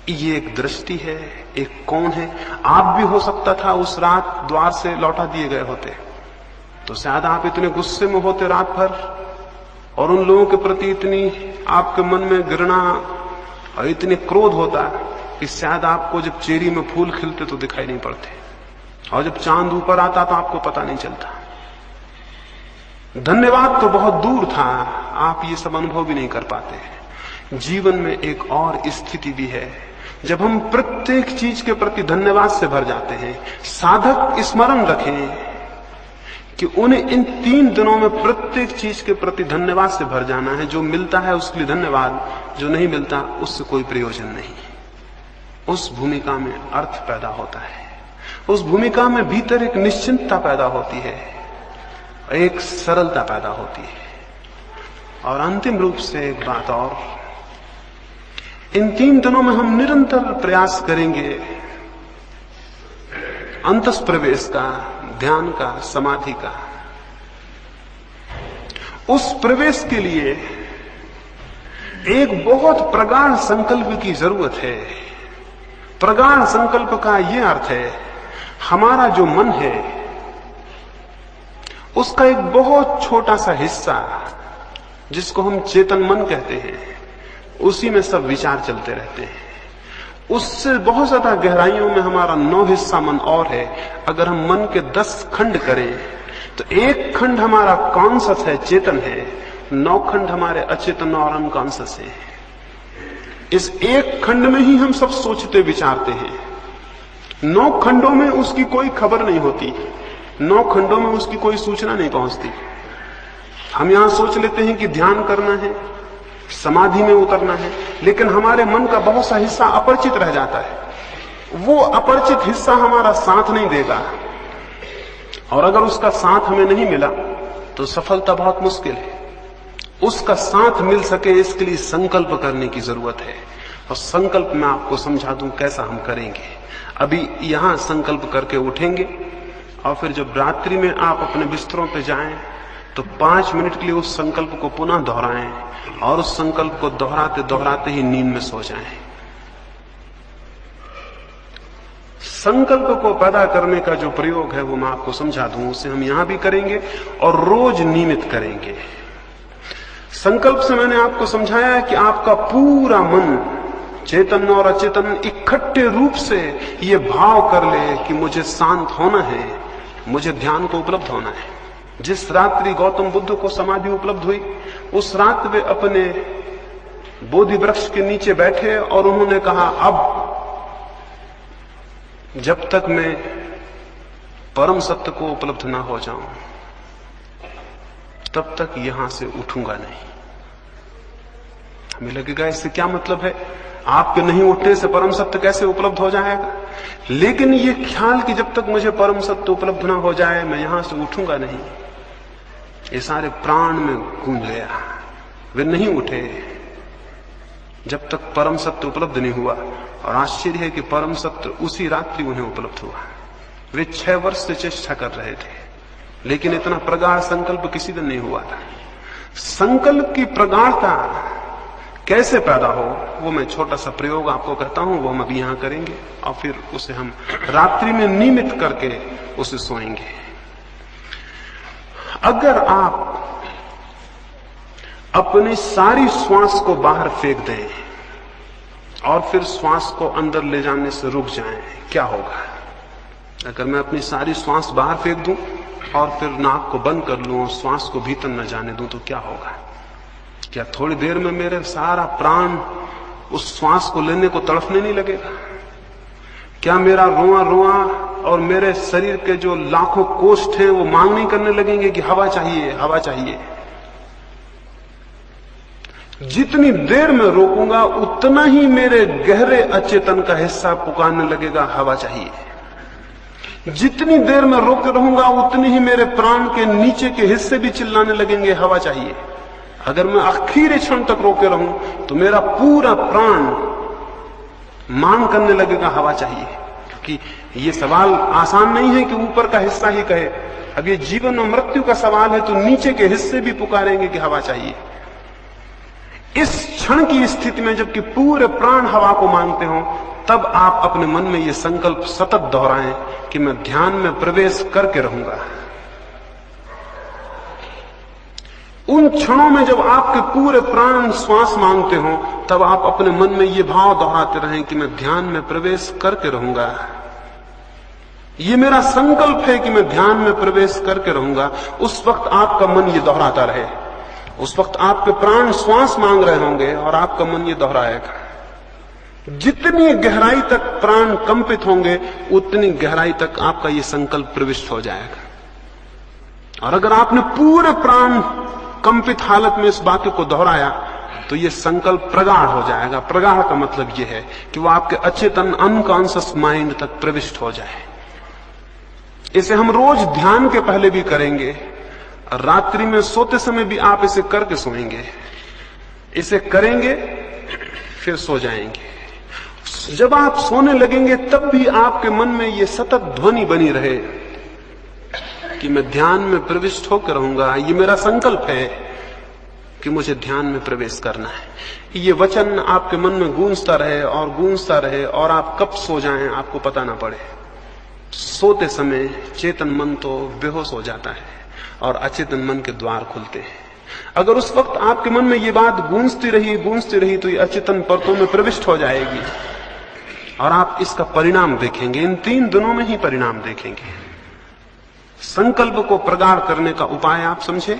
ये एक दृष्टि है, एक कौन है। आप भी हो सकता था उस रात द्वार से लौटा दिए गए होते, तो शायद आप इतने गुस्से में होते रात भर, और उन लोगों के प्रति इतनी आपके मन में घृणा और इतने क्रोध होता कि शायद आपको जब चेरी में फूल खिलते तो दिखाई नहीं पड़ते, और जब चांद ऊपर आता तो आपको पता नहीं चलता। धन्यवाद तो बहुत दूर था, आप ये सब अनुभव भी नहीं कर पाते। जीवन में एक और स्थिति भी है जब हम प्रत्येक चीज के प्रति धन्यवाद से भर जाते हैं। साधक स्मरण रखें कि उन्हें इन 3 दिनों में प्रत्येक चीज के प्रति धन्यवाद से भर जाना है। जो मिलता है उसके लिए धन्यवाद, जो नहीं मिलता उससे कोई प्रयोजन नहीं। उस भूमिका में अर्थ पैदा होता है, उस भूमिका में भीतर एक निश्चिंतता पैदा होती है, एक सरलता पैदा होती है। और अंतिम रूप से एक बात और, इन 3 दिनों में हम निरंतर प्रयास करेंगे अंतस प्रवेश का, ध्यान का, समाधि का। उस प्रवेश के लिए एक बहुत प्रगाढ़ संकल्प की जरूरत है। प्रगाढ़ संकल्प का यह अर्थ है, हमारा जो मन है उसका एक बहुत छोटा सा हिस्सा, जिसको हम चेतन मन कहते हैं, उसी में सब विचार चलते रहते हैं। उससे बहुत ज्यादा गहराइयों में हमारा 9 हिस्सा मन और है। अगर हम मन के 10 खंड करें तो एक खंड हमारा कॉन्शस है, चेतन है, 9 खंड हमारे अचेतन और अनकॉन्शस है। इस एक खंड में ही हम सब सोचते विचारते हैं। 9 खंडों में उसकी कोई खबर नहीं होती, 9 खंडों में उसकी कोई सूचना नहीं पहुंचती। हम यहां सोच लेते हैं कि ध्यान करना है, समाधि में उतरना है, लेकिन हमारे मन का बहुत सा हिस्सा अपरिचित रह जाता है। वो अपरिचित हिस्सा हमारा साथ नहीं देगा, और अगर उसका साथ हमें नहीं मिला तो सफलता बहुत मुश्किल है। उसका साथ मिल सके इसके लिए संकल्प करने की जरूरत है, और संकल्प मैं आपको समझा दूं कैसा हम करेंगे। अभी यहां संकल्प करके उठेंगे, और फिर जब रात्रि में आप अपने बिस्तरों पर जाएं तो 5 मिनट के लिए उस संकल्प को पुनः दोहराएं, और उस संकल्प को दोहराते दोहराते ही नींद में सो जाएं। संकल्प को पैदा करने का जो प्रयोग है वो मैं आपको समझा दूं, उसे हम यहां भी करेंगे और रोज नियमित करेंगे। संकल्प से मैंने आपको समझाया है कि आपका पूरा मन, चेतन और अचेतन, इकट्ठे रूप से ये भाव कर ले कि मुझे शांत होना है, मुझे ध्यान को उपलब्ध होना है। जिस रात्रि गौतम बुद्ध को समाधि उपलब्ध हुई, उस रात वे अपने बोधि वृक्ष के नीचे बैठे और उन्होंने कहा, अब जब तक मैं परम सत्य को उपलब्ध ना हो जाऊं तब तक यहां से उठूंगा नहीं। हमें लगेगा इससे क्या मतलब है, आपके नहीं उठने से परम सत्य कैसे उपलब्ध हो जाएगा? लेकिन ये ख्याल कि जब तक मुझे परम सत्य उपलब्ध ना हो जाए मैं यहां से उठूंगा नहीं, ये सारे प्राण में गूंज गया। वे नहीं उठे जब तक परम सत्य उपलब्ध नहीं हुआ, और आश्चर्य है कि परम सत्य उसी रात्रि उन्हें उपलब्ध हुआ। वे 6 वर्ष से चेष्टा कर रहे थे, लेकिन इतना प्रगाढ़ संकल्प किसी दिन नहीं हुआ था। संकल्प की प्रगाढ़ता कैसे पैदा हो, वो मैं छोटा सा प्रयोग आपको कहता हूं, वो हम अभी यहां करेंगे, और फिर उसे हम रात्रि में नियमित करके उसे सोएंगे। अगर आप अपनी सारी श्वास को बाहर फेंक दें और फिर श्वास को अंदर ले जाने से रुक जाएं, क्या होगा? अगर मैं अपनी सारी श्वास बाहर फेंक दूं और फिर नाक को बंद कर लूं और श्वास को भीतर न जाने दूं तो क्या होगा? क्या थोड़ी देर में मेरे सारा प्राण उस श्वास को लेने को तड़फने नहीं लगेगा? क्या मेरा रोआ रोआ और मेरे शरीर के जो लाखों कोष्ठ हैं वो मांग नहीं करने लगेंगे कि हवा चाहिए, हवा चाहिए? जितनी देर में रोकूंगा उतना ही मेरे गहरे अचेतन का हिस्सा पुकारने लगेगा, हवा चाहिए। जितनी देर में रोके रहूंगा उतनी ही मेरे प्राण के नीचे के हिस्से भी चिल्लाने लगेंगे, हवा चाहिए। अगर मैं आखिरी क्षण तक रोके रहूं तो मेरा पूरा प्राण मांग करने लगेगा, हवा चाहिए। क्योंकि ये सवाल आसान नहीं है कि ऊपर का हिस्सा ही कहे। अब ये जीवन और मृत्यु का सवाल है तो नीचे के हिस्से भी पुकारेंगे कि हवा चाहिए। इस क्षण की स्थिति में जबकि पूरे प्राण हवा को मांगते हो, तब आप अपने मन में ये संकल्प सतत दोहराएं कि मैं ध्यान में प्रवेश करके रहूंगा। उन क्षणों में जब आपके पूरे प्राण श्वास मांगते हो, तब आप अपने मन में ये भाव दोहराते रहें कि मैं ध्यान में प्रवेश करके रहूंगा। ये मेरा संकल्प है कि मैं ध्यान में प्रवेश करके रहूंगा। उस वक्त आपका मन ये दोहराता रहे। उस वक्त आपके प्राण श्वास मांग रहे होंगे और आपका मन ये दोहराएगा। जितनी गहराई तक प्राण कंपित होंगे उतनी गहराई तक आपका ये संकल्प प्रविष्ट हो जाएगा। और अगर आपने पूरे प्राण कंपित हालत में इस वाक्य को दोहराया तो ये संकल्प प्रगाढ़ हो जाएगा। प्रगाढ़ का मतलब ये है कि वो आपके अचेतन अनकॉन्शियस माइंड तक प्रविष्ट हो जाए। इसे हम रोज ध्यान के पहले भी करेंगे, रात्रि में सोते समय भी आप इसे करके सोएंगे। इसे करेंगे, फिर सो जाएंगे। जब आप सोने लगेंगे तब भी आपके मन में ये सतत ध्वनि बनी रहे कि मैं ध्यान में प्रविष्ट होकर रहूंगा, ये मेरा संकल्प है कि मुझे ध्यान में प्रवेश करना है। ये वचन आपके मन में गूंजता रहे और गूंजता रहे और आप कब सो जाएं आपको पता ना पड़े। सोते समय चेतन मन तो बेहोश हो जाता है और अचेतन मन के द्वार खुलते हैं। अगर उस वक्त आपके मन में ये बात गूंजती रही तो ये अचेतन परतों में प्रविष्ट हो जाएगी और आप इसका परिणाम देखेंगे। इन 3 दिनों में ही परिणाम देखेंगे। संकल्प को प्रगाढ़ करने का उपाय आप समझे।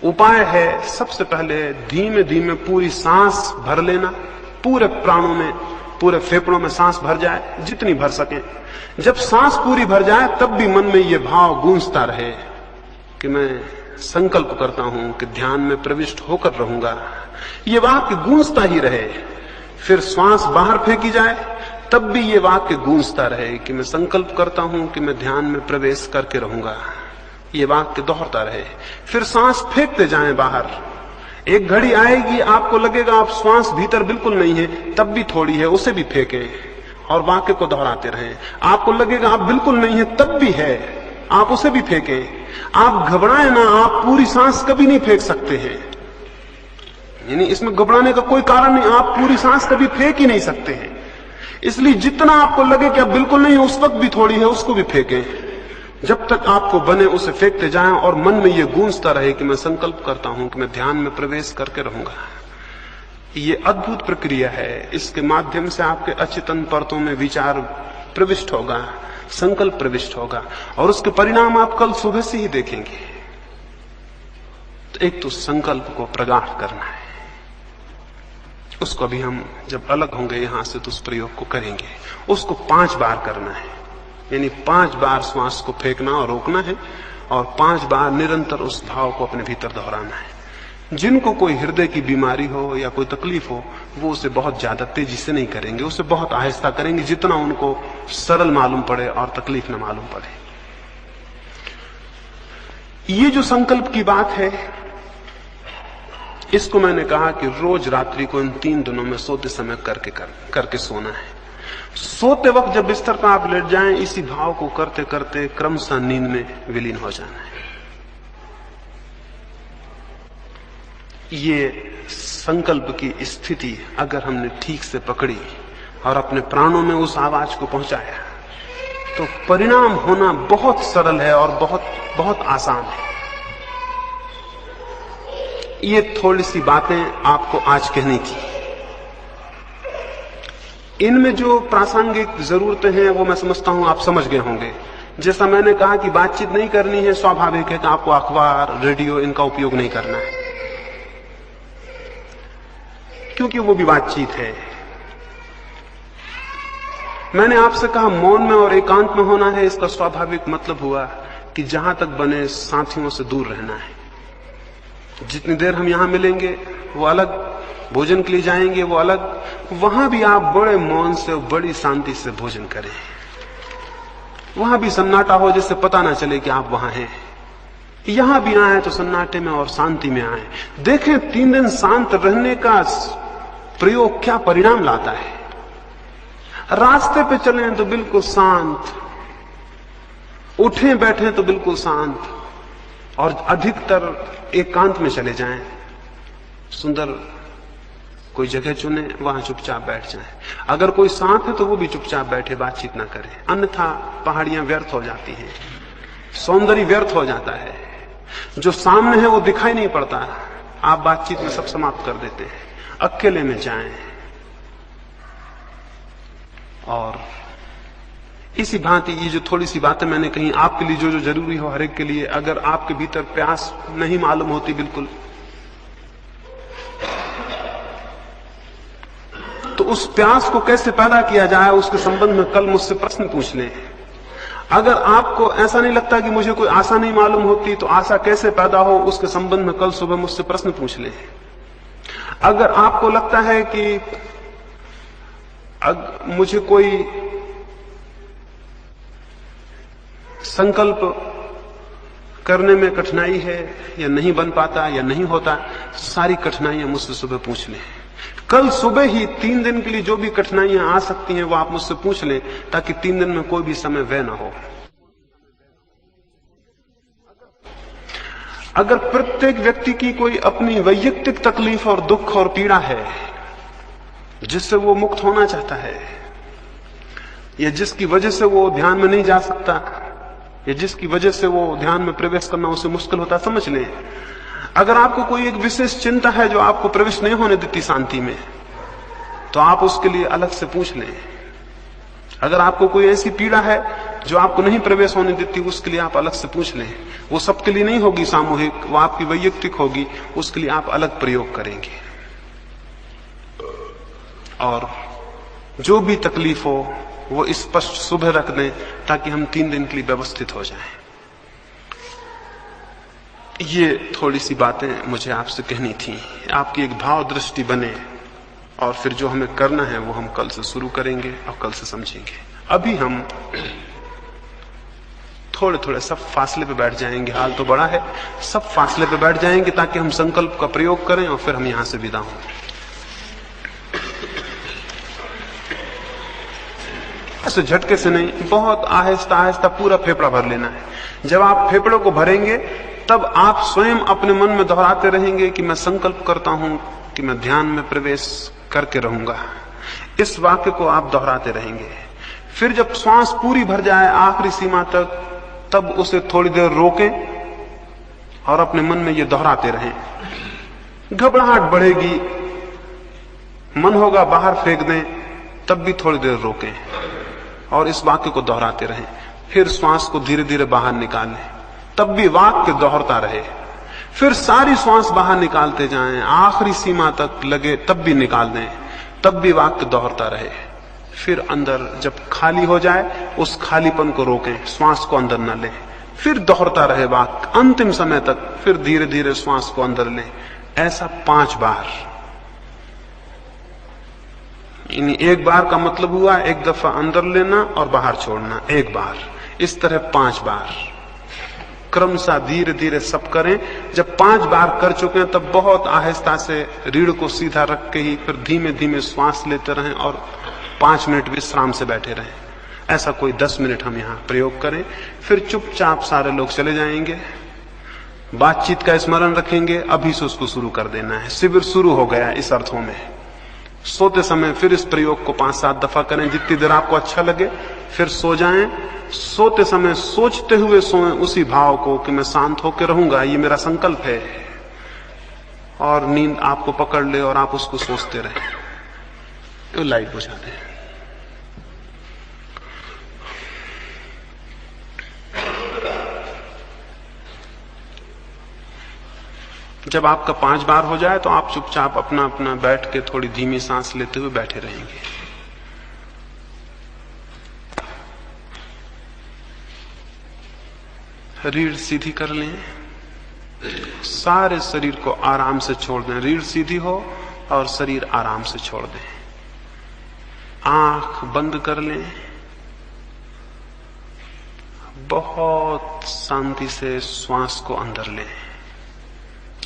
उपाय है सबसे पहले धीमे धीमे पूरी सांस भर लेना, पूरे प्राणों में, पूरे फेफड़ों में सांस भर जाए जितनी भर सके। जब सांस पूरी भर जाए तब भी मन में ये भाव गूंजता रहे कि मैं संकल्प करता हूं कि ध्यान में प्रविष्ट होकर रहूंगा। ये वाक्य गूंजता ही रहे। फिर श्वास बाहर फेंकी जाए तब भी ये वाक्य गूंजता रहे कि मैं संकल्प करता हूं कि मैं ध्यान में प्रवेश करके रहूंगा। ये वाक्य दोहरता रहे। फिर सांस फेंकते जाएं बाहर। एक घड़ी आएगी आपको लगेगा आप श्वास भीतर बिल्कुल नहीं है, तब भी थोड़ी है, उसे भी फेंकें और वाक्य को दोहराते रहें। आपको लगेगा आप बिल्कुल नहीं है, तब भी है, आप उसे भी फेंकें। आप घबराएं ना, आप पूरी सांस कभी नहीं फेंक सकते हैं। यानी इसमें घबराने का कोई कारण नहीं, आप पूरी सांस कभी फेंक ही नहीं सकते हैं। इसलिए जितना आपको लगे कि आप बिल्कुल नहीं है, उस वक्त भी थोड़ी है, उसको भी फेंकें। जब तक आपको बने उसे फेंकते जाएं और मन में ये गूंजता रहे कि मैं संकल्प करता हूं कि मैं ध्यान में प्रवेश करके रहूंगा। ये अद्भुत प्रक्रिया है। इसके माध्यम से आपके अचेतन परतों में विचार प्रविष्ट होगा, संकल्प प्रविष्ट होगा और उसके परिणाम आप कल सुबह से ही देखेंगे। तो एक तो संकल्प को प्रगाढ़ करना है, उसको अभी हम जब अलग होंगे यहां से तो उस प्रयोग को करेंगे। उसको 5 बार करना है, यानी 5 बार श्वास को फेंकना और रोकना है और 5 बार निरंतर उस भाव को अपने भीतर दोहराना है। जिनको कोई हृदय की बीमारी हो या कोई तकलीफ हो वो उसे बहुत ज्यादा तेजी से नहीं करेंगे, उसे बहुत आहिस्ता करेंगे, जितना उनको सरल मालूम पड़े और तकलीफ न मालूम पड़े। ये जो संकल्प की बात है, इसको मैंने कहा कि रोज रात्रि को इन 3 दिनों में सोते समय करके सोना है। सोते वक्त जब बिस्तर पर आप लेट जाएं, इसी भाव को करते करते क्रमशः नींद में विलीन हो जाना है। ये संकल्प की स्थिति अगर हमने ठीक से पकड़ी और अपने प्राणों में उस आवाज को पहुंचाया तो परिणाम होना बहुत सरल है और बहुत बहुत आसान है। ये थोड़ी सी बातें आपको आज कहनी थी। इनमें जो प्रासंगिक जरूरतें हैं वो मैं समझता हूं आप समझ गए होंगे। जैसा मैंने कहा कि बातचीत नहीं करनी है, स्वाभाविक है कि आपको अखबार, रेडियो इनका उपयोग नहीं करना है, क्योंकि वो भी बातचीत है। मैंने आपसे कहा मौन में और एकांत में होना है। इसका स्वाभाविक मतलब हुआ कि जहां तक बने साथियों से दूर रहना है। जितनी देर हम यहां मिलेंगे वो अलग, भोजन के लिए जाएंगे वो अलग, वहां भी आप बड़े मौन से, बड़ी शांति से भोजन करें। वहां भी सन्नाटा हो जिससे पता ना चले कि आप वहां हैं। यहां भी आए तो सन्नाटे में और शांति में आए। देखें 3 दिन शांत रहने का प्रयोग क्या परिणाम लाता है। रास्ते पे चलें तो बिल्कुल शांत, उठें बैठें तो बिल्कुल शांत, और अधिकतर एकांत में चले जाएं। सुंदर कोई जगह चुने, वहां चुपचाप बैठ जाएं। अगर कोई साथ है तो वो भी चुपचाप बैठे, बातचीत ना करे, अन्यथा पहाड़ियां व्यर्थ हो जाती हैं, सौंदर्य व्यर्थ हो जाता है। जो सामने है वो दिखाई नहीं पड़ता, आप बातचीत में सब समाप्त कर देते हैं। अकेले में जाएं और इसी भांति ये जो थोड़ी सी बातें मैंने कही आपके लिए, जो जो जरूरी हो हर एक के लिए, अगर आपके भीतर प्यास नहीं मालूम होती बिल्कुल, तो उस प्यास को कैसे पैदा किया जाए उसके संबंध में कल मुझसे प्रश्न पूछ लें। अगर आपको ऐसा नहीं लगता कि मुझे कोई आशा नहीं मालूम होती, तो आशा कैसे पैदा हो उसके संबंध में कल सुबह मुझसे प्रश्न पूछ लें। अगर आपको लगता है कि मुझे कोई संकल्प करने में कठिनाई है या नहीं बन पाता या नहीं होता, सारी कठिनाइयां मुझसे सुबह पूछ लें। कल सुबह ही 3 दिन के लिए जो भी कठिनाइयां आ सकती हैं वो आप मुझसे पूछ लें, ताकि 3 दिन में कोई भी समय व्यय ना हो। अगर प्रत्येक व्यक्ति की कोई अपनी वैयक्तिक तकलीफ और दुख और पीड़ा है जिससे वो मुक्त होना चाहता है, या जिसकी वजह से वो ध्यान में नहीं जा सकता, या जिसकी वजह से वो ध्यान में प्रवेश करना उसे मुश्किल होता है, समझ लें। अगर आपको कोई एक विशेष चिंता है जो आपको प्रवेश नहीं होने देती शांति में, तो आप उसके लिए अलग से पूछ लें। अगर आपको कोई ऐसी पीड़ा है जो आपको नहीं प्रवेश होने देती, उसके लिए आप अलग से पूछ लें। वो सबके लिए नहीं होगी सामूहिक, वो आपकी वैयक्तिक होगी, उसके लिए आप अलग प्रयोग करेंगे। और जो भी तकलीफ हो वो स्पष्ट सुबह रख दें, ताकि हम 3 दिन के लिए व्यवस्थित हो जाएं। ये थोड़ी सी बातें मुझे आपसे कहनी थी, आपकी एक भाव दृष्टि बने, और फिर जो हमें करना है वो हम कल से शुरू करेंगे और कल से समझेंगे। अभी हम थोड़े थोड़े सब फासले पे बैठ जाएंगे, हाल तो बड़ा है, सब फासले पे बैठ जाएंगे ताकि हम संकल्प का प्रयोग करें और फिर हम यहां से विदा हों। ऐसे झटके से नहीं, बहुत आहिस्ता आहिस्ता पूरा फेफड़ा भर लेना है। जब आप फेफड़ों को भरेंगे तब आप स्वयं अपने मन में दोहराते रहेंगे कि मैं संकल्प करता हूं कि मैं ध्यान में प्रवेश करके रहूंगा। इस वाक्य को आप दोहराते रहेंगे। फिर जब श्वास पूरी भर जाए आखिरी सीमा तक, तब उसे थोड़ी देर रोकें और अपने मन में ये दोहराते रहें। घबराहट बढ़ेगी, मन होगा बाहर फेंक दें, तब भी थोड़ी देर रोकें और इस वाक्य को दोहराते रहें। फिर श्वास को धीरे धीरे बाहर निकालें, तब भी वाक्य दोहरता रहे। फिर सारी श्वास बाहर निकालते जाएं, आखिरी सीमा तक लगे तब भी निकाल दें, तब भी वाक्य दोहरता रहे। फिर अंदर जब खाली हो जाए उस खालीपन को रोकें, श्वास को अंदर न लें, फिर दोहरता रहे वाक्य अंतिम समय तक। फिर धीरे धीरे श्वास को अंदर लें। ऐसा 5 बार। एक बार का मतलब हुआ एक दफा अंदर लेना और बाहर छोड़ना, एक बार। इस तरह 5 बार क्रमशः धीरे धीरे सब करें। जब 5 बार कर चुके हैं तब बहुत आहिस्ता से रीढ़ को सीधा रख के ही फिर धीमे धीमे श्वास लेते रहें और 5 मिनट विश्राम से बैठे रहें। ऐसा कोई 10 मिनट हम यहाँ प्रयोग करें। फिर चुपचाप सारे लोग चले जाएंगे, बातचीत का स्मरण रखेंगे, अभी से उसको शुरू कर देना है। शिविर शुरू हो गया इस अर्थों में। सोते समय फिर इस प्रयोग को 5-7 दफा करें, जितनी देर आपको अच्छा लगे। फिर सो जाएं। सोते समय सोचते हुए सोएं उसी भाव को कि मैं शांत होकर रहूंगा, ये मेरा संकल्प है। और नींद आपको पकड़ ले और आप उसको सोचते रहें। तो लाइट बुझा दें। जब आपका 5 बार हो जाए तो आप चुपचाप अपना अपना बैठ के थोड़ी धीमी सांस लेते हुए बैठे रहेंगे। रीढ़ सीधी कर लें, सारे शरीर को आराम से छोड़ दें। रीढ़ सीधी हो और शरीर आराम से छोड़ दें। आंख बंद कर लें, बहुत शांति से श्वास को अंदर लें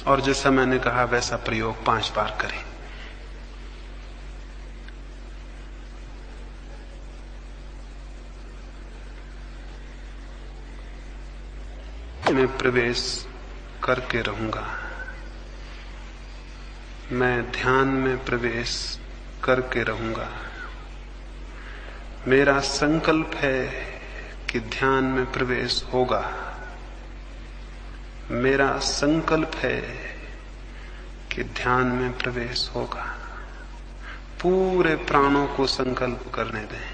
और जैसा मैंने कहा वैसा प्रयोग 5 बार करें। मैं प्रवेश करके रहूंगा, मैं ध्यान में प्रवेश करके रहूंगा। मेरा संकल्प है कि ध्यान में प्रवेश होगा। मेरा संकल्प है कि ध्यान में प्रवेश होगा। पूरे प्राणों को संकल्प करने दें।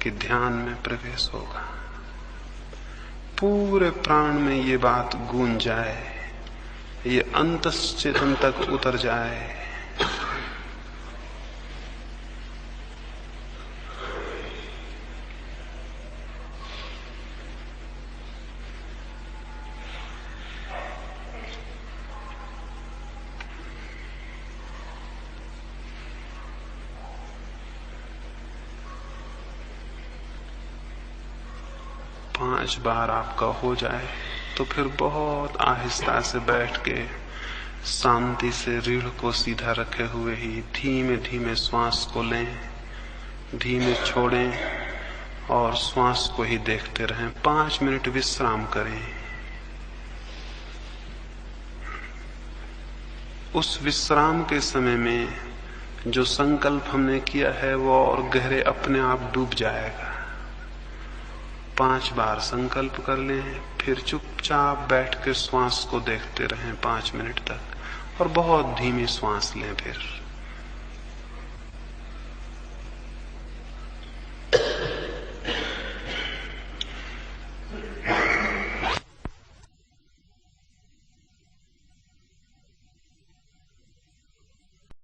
कि ध्यान में प्रवेश होगा। पूरे प्राण में ये बात गूंज जाए, ये अंतश्चेतन तक उतर जाए। पांच बार आपका हो जाए तो फिर बहुत आहिस्ता से बैठ के शांति से रीढ़ को सीधा रखे हुए ही धीमे धीमे श्वास को लें, धीमे छोड़ें और श्वास को ही देखते रहें। 5 मिनट विश्राम करें। उस विश्राम के समय में जो संकल्प हमने किया है वो और गहरे अपने आप डूब जाएगा। 5 बार संकल्प कर लें, फिर चुपचाप बैठ के श्वास को देखते रहें 5 मिनट तक और बहुत धीमी श्वास लें। फिर